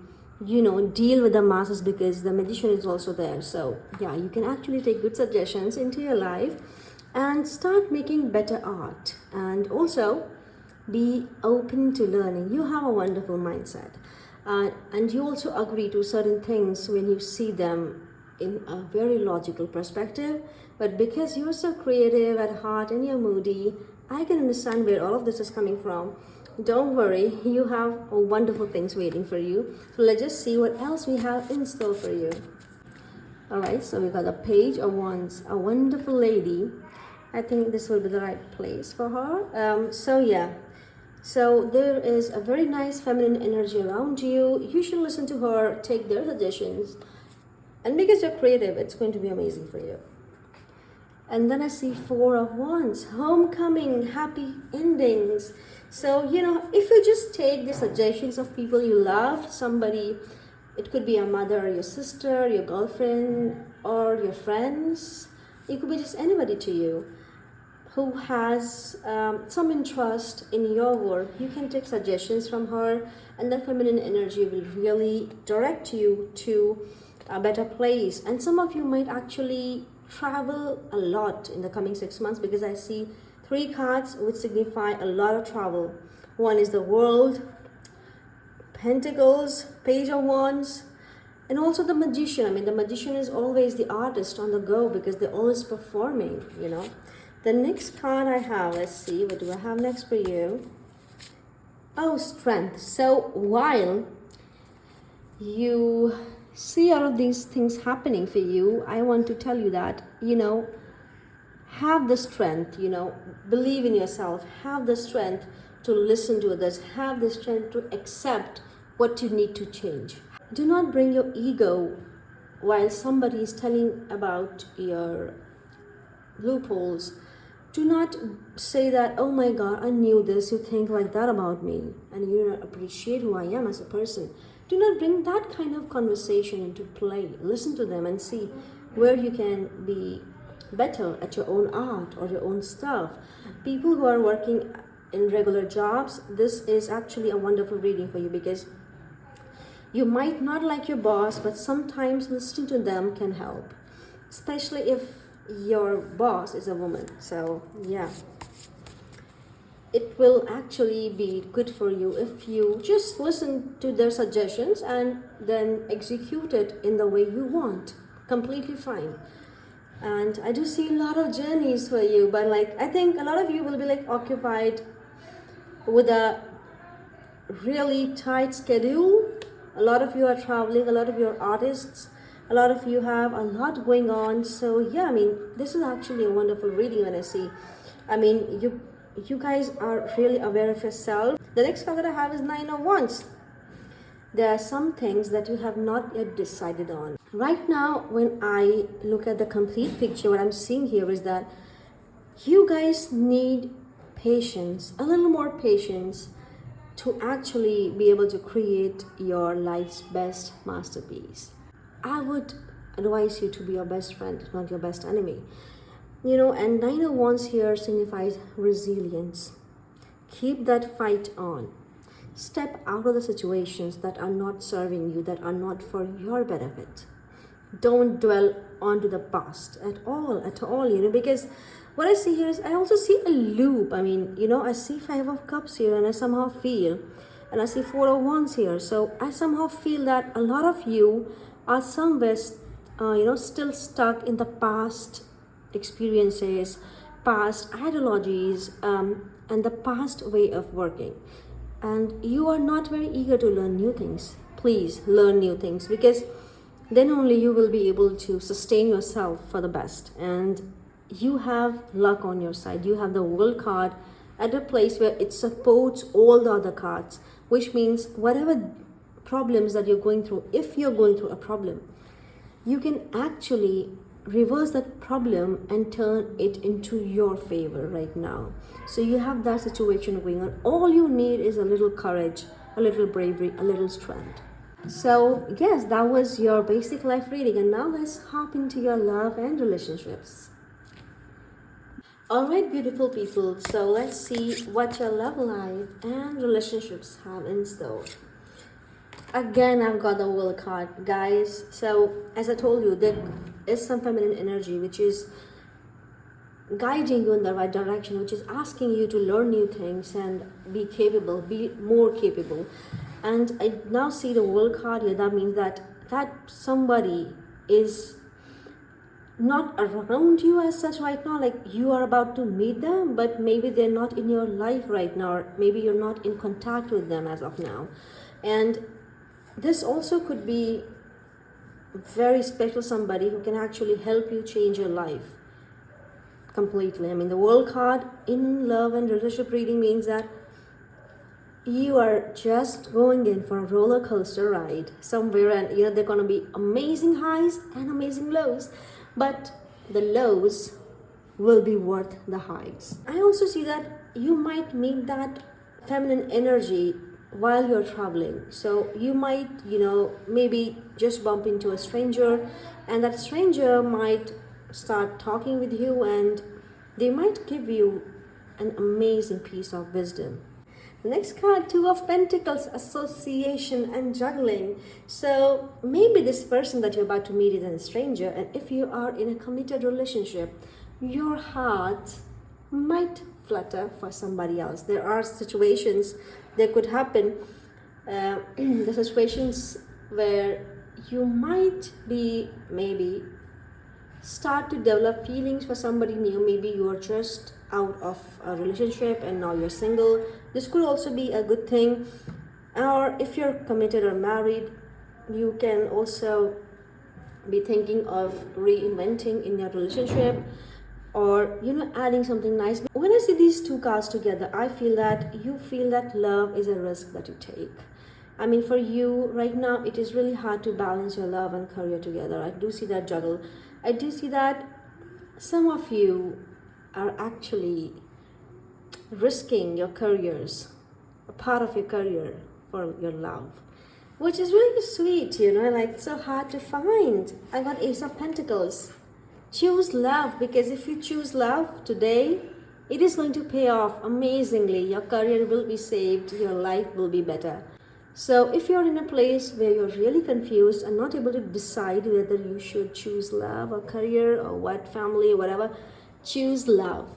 deal with the masses, because the magician is also there. So yeah, you can actually take good suggestions into your life and start making better art, and also be open to learning. You have a wonderful mindset. And you also agree to certain things when you see them in a very logical perspective. But because you're so creative at heart and you're moody, I can understand where all of this is coming from. Don't worry, you have wonderful things waiting for you. So let's just see what else we have in store for you. Alright, so we got a Page of Wands, a wonderful lady. I think this will be the right place for her. So there is a very nice feminine energy around you. You should listen to her, take their suggestions, and because you're creative, it's going to be amazing for you. And then I see Four of Wands, homecoming, happy endings. So, if you just take the suggestions of people you love, somebody, it could be a mother, your sister, your girlfriend, or your friends. It could be just anybody to you who has some interest in your work. You can take suggestions from her, and that feminine energy will really direct you to a better place. And some of you might actually travel a lot in the coming 6 months, because I see 3 cards which signify a lot of travel. One is the World, Pentacles, Page of Wands, And also the magician. I mean, the magician is always the artist on the go because they're always performing, you know. The next card I have, let's see, what do I have next for you? Oh, strength. So while you see all of these things happening for you, I want to tell you that, you know, have the strength, you know, believe in yourself, have the strength to listen to others, have the strength to accept what you need to change. Do not bring your ego while somebody is telling about your loopholes. Do not say that, oh my God, I knew this, you think like that about me, and you don't appreciate who I am as a person. Do not bring that kind of conversation into play. Listen to them and see where you can be better at your own art or your own stuff. People who are working in regular jobs, this is actually a wonderful reading for you because you might not like your boss, but sometimes listening to them can help, especially if your boss is a woman. So yeah, it will actually be good for you if you just listen to their suggestions and then execute it in the way you want. Completely fine. And I do see a lot of journeys for you, but like I think a lot of you will be like occupied with a really tight schedule. A lot of you are traveling, a lot of you are artists, a lot of you have a lot going on. So yeah, I mean, this is actually a wonderful reading when I see. I mean, you guys are really aware of yourself. The next card that I have is Nine of Wands. There are some things that you have not yet decided on. Right now, when I look at the complete picture, what I'm seeing here is that you guys need patience, a little more patience, to actually be able to create your life's best masterpiece. I would advise you to be your best friend, not your best enemy. You know, and Nine of Wands here signifies resilience. Keep that fight on. Step out of the situations that are not serving you, that are not for your benefit. Don't dwell onto the past at all, you know, because what I see here is I also see a loop. I mean, you know, I see Five of Cups here and I somehow feel, and I see Four of Wands here. So I somehow feel that a lot of you are somewhere, you know, still stuck in the past experiences, past ideologies, and the past way of working. And you are not very eager to learn new things. Please learn new things because then only you will be able to sustain yourself for the best. And you have luck on your side. You have the World card at a place where it supports all the other cards, which means whatever problems that you're going through, if you're going through a problem, you can actually reverse that problem and turn it into your favor right now. So you have that situation going on. All you need is a little courage, a little bravery, a little strength. So yes, that was your basic life reading, and now let's hop into your love and relationships. Alright, beautiful people, so let's see what your love life and relationships have in store. Again, I've got the World card, guys. So as I told you, there is some feminine energy which is guiding you in the right direction, which is asking you to learn new things and be capable, be more capable. And I now see the World card here. That means that somebody is not around you as such right now, like you are about to meet them, but maybe they're not in your life right now, or maybe you're not in contact with them as of now. And this also could be very special, somebody who can actually help you change your life completely. I mean, the World card in love and relationship reading means that you are just going in for a roller coaster ride somewhere, and you know, there are going to be amazing highs and amazing lows, but the lows will be worth the highs. I also see that you might meet that feminine energy while you're traveling. So you might, you know, maybe just bump into a stranger, and that stranger might start talking with you, and they might give you an amazing piece of wisdom. Next card, Two of Pentacles, association and juggling. So maybe this person that you're about to meet is a stranger, and if you are in a committed relationship, your heart might flutter for somebody else. There are situations that could happen, the situations where you might be maybe start to develop feelings for somebody new. Maybe you are just out of a relationship and now you're single. This could also be a good thing. Or if you're committed or married, you can also be thinking of reinventing in your relationship, or adding something nice. When I see these two cards together, I feel that you feel that love is a risk that you take. I mean, for you right now, it is really hard to balance your love and career together. I do see that juggle. I do see that some of you are actually risking your careers, a part of your career, for your love, which is really sweet, like so hard to find. I got Ace of Pentacles. Choose love, because if you choose love today, it is going to pay off amazingly. Your career will be saved, your life will be better. So if you're in a place where you're really confused and not able to decide whether you should choose love or career or what, family or whatever, choose love.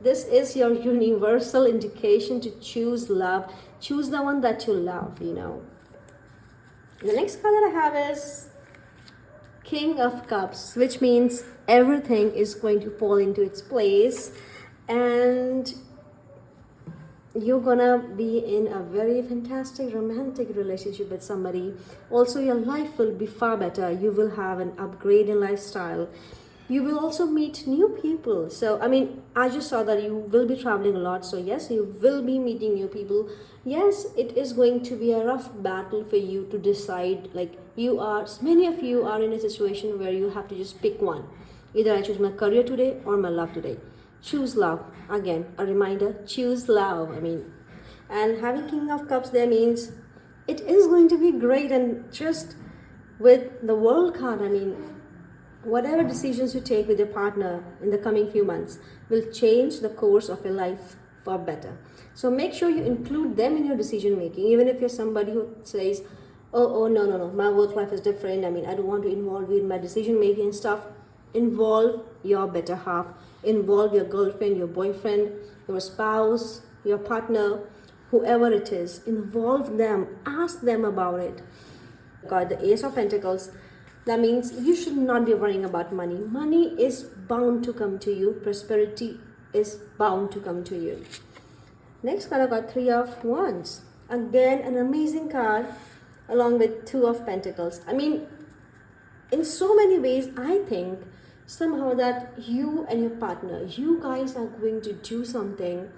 This is your universal indication to choose love. Choose the one that you love, The next card that I have is King of Cups, which means everything is going to fall into its place and you're gonna be in a very fantastic romantic relationship with somebody. Also, your life will be far better. You will have an upgrade in lifestyle. You will also meet new people. So, I just saw that you will be traveling a lot. So, yes, you will be meeting new people. Yes, it is going to be a rough battle for you to decide. Many of you are in a situation where you have to just pick one. Either I choose my career today or my love today. Choose love. Again, a reminder, choose love. And having King of Cups there means it is going to be great. And just with the World card, whatever decisions you take with your partner in the coming few months will change the course of your life for better. So make sure you include them in your decision making. Even if you're somebody who says, oh no, my work life is different. I don't want to involve you in my decision making and stuff. Involve your better half. Involve your girlfriend, your boyfriend, your spouse, your partner, whoever it is. Involve them. Ask them about it. Got the Ace of Pentacles. That means you should not be worrying about money. Money is bound to come to you. Prosperity is bound to come to you. Next card, I got Three of Wands. Again, an amazing card along with Two of Pentacles. In so many ways, I think somehow that you and your partner, you guys are going to do something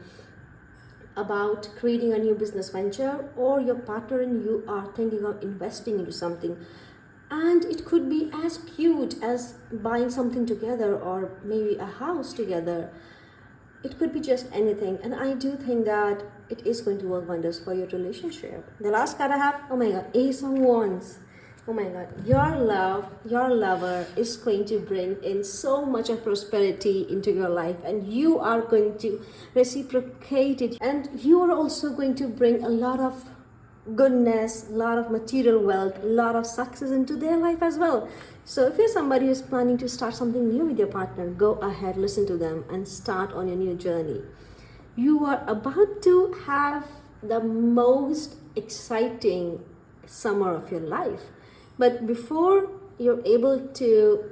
about creating a new business venture, or your partner and you are thinking of investing into something. And it could be as cute as buying something together, or maybe a house together. It could be just anything. And I do think that it is going to work wonders for your relationship. The last card I have, oh my God, Ace of Wands. Oh my God, your lover is going to bring in so much of prosperity into your life, and you are going to reciprocate it. And you are also going to bring a lot of goodness, a lot of material wealth, a lot of success into their life as well. So if you're somebody who's planning to start something new with your partner, go ahead, listen to them and start on your new journey. You are about to have the most exciting summer of your life. But before you're able to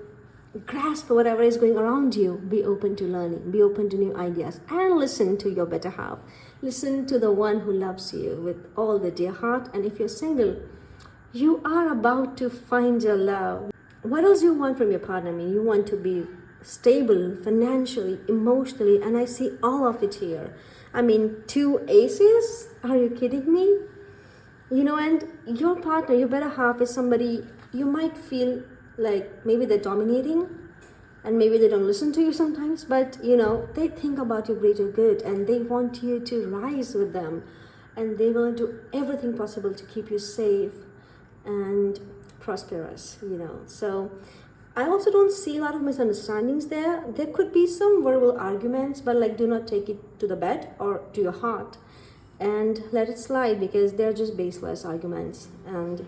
grasp whatever is going around you, be open to learning, be open to new ideas, and listen to your better half. Listen to the one who loves you with all the dear heart. And if you're single, you are about to find your love. What else you want from your partner? You want to be stable financially, emotionally, and I see all of it here. Two aces? Are you kidding me? And your partner, your better half, is somebody you might feel like maybe they're dominating and maybe they don't listen to you sometimes, but they think about your greater good and they want you to rise with them, and they will do everything possible to keep you safe and prosperous, So I also don't see a lot of misunderstandings there. There could be some verbal arguments, but do not take it to the bed or to your heart and let it slide, because they're just baseless arguments, and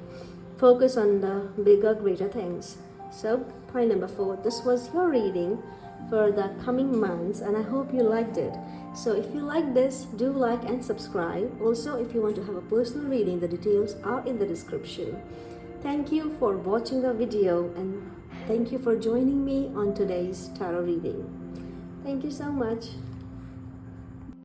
focus on the bigger, greater things. So point number 4, this was your reading for the coming months, and I hope you liked it. So if you like this, do like and subscribe. Also, if you want to have a personal reading, the details are in the description. Thank you for watching the video and thank you for joining me on today's tarot reading. Thank you so much.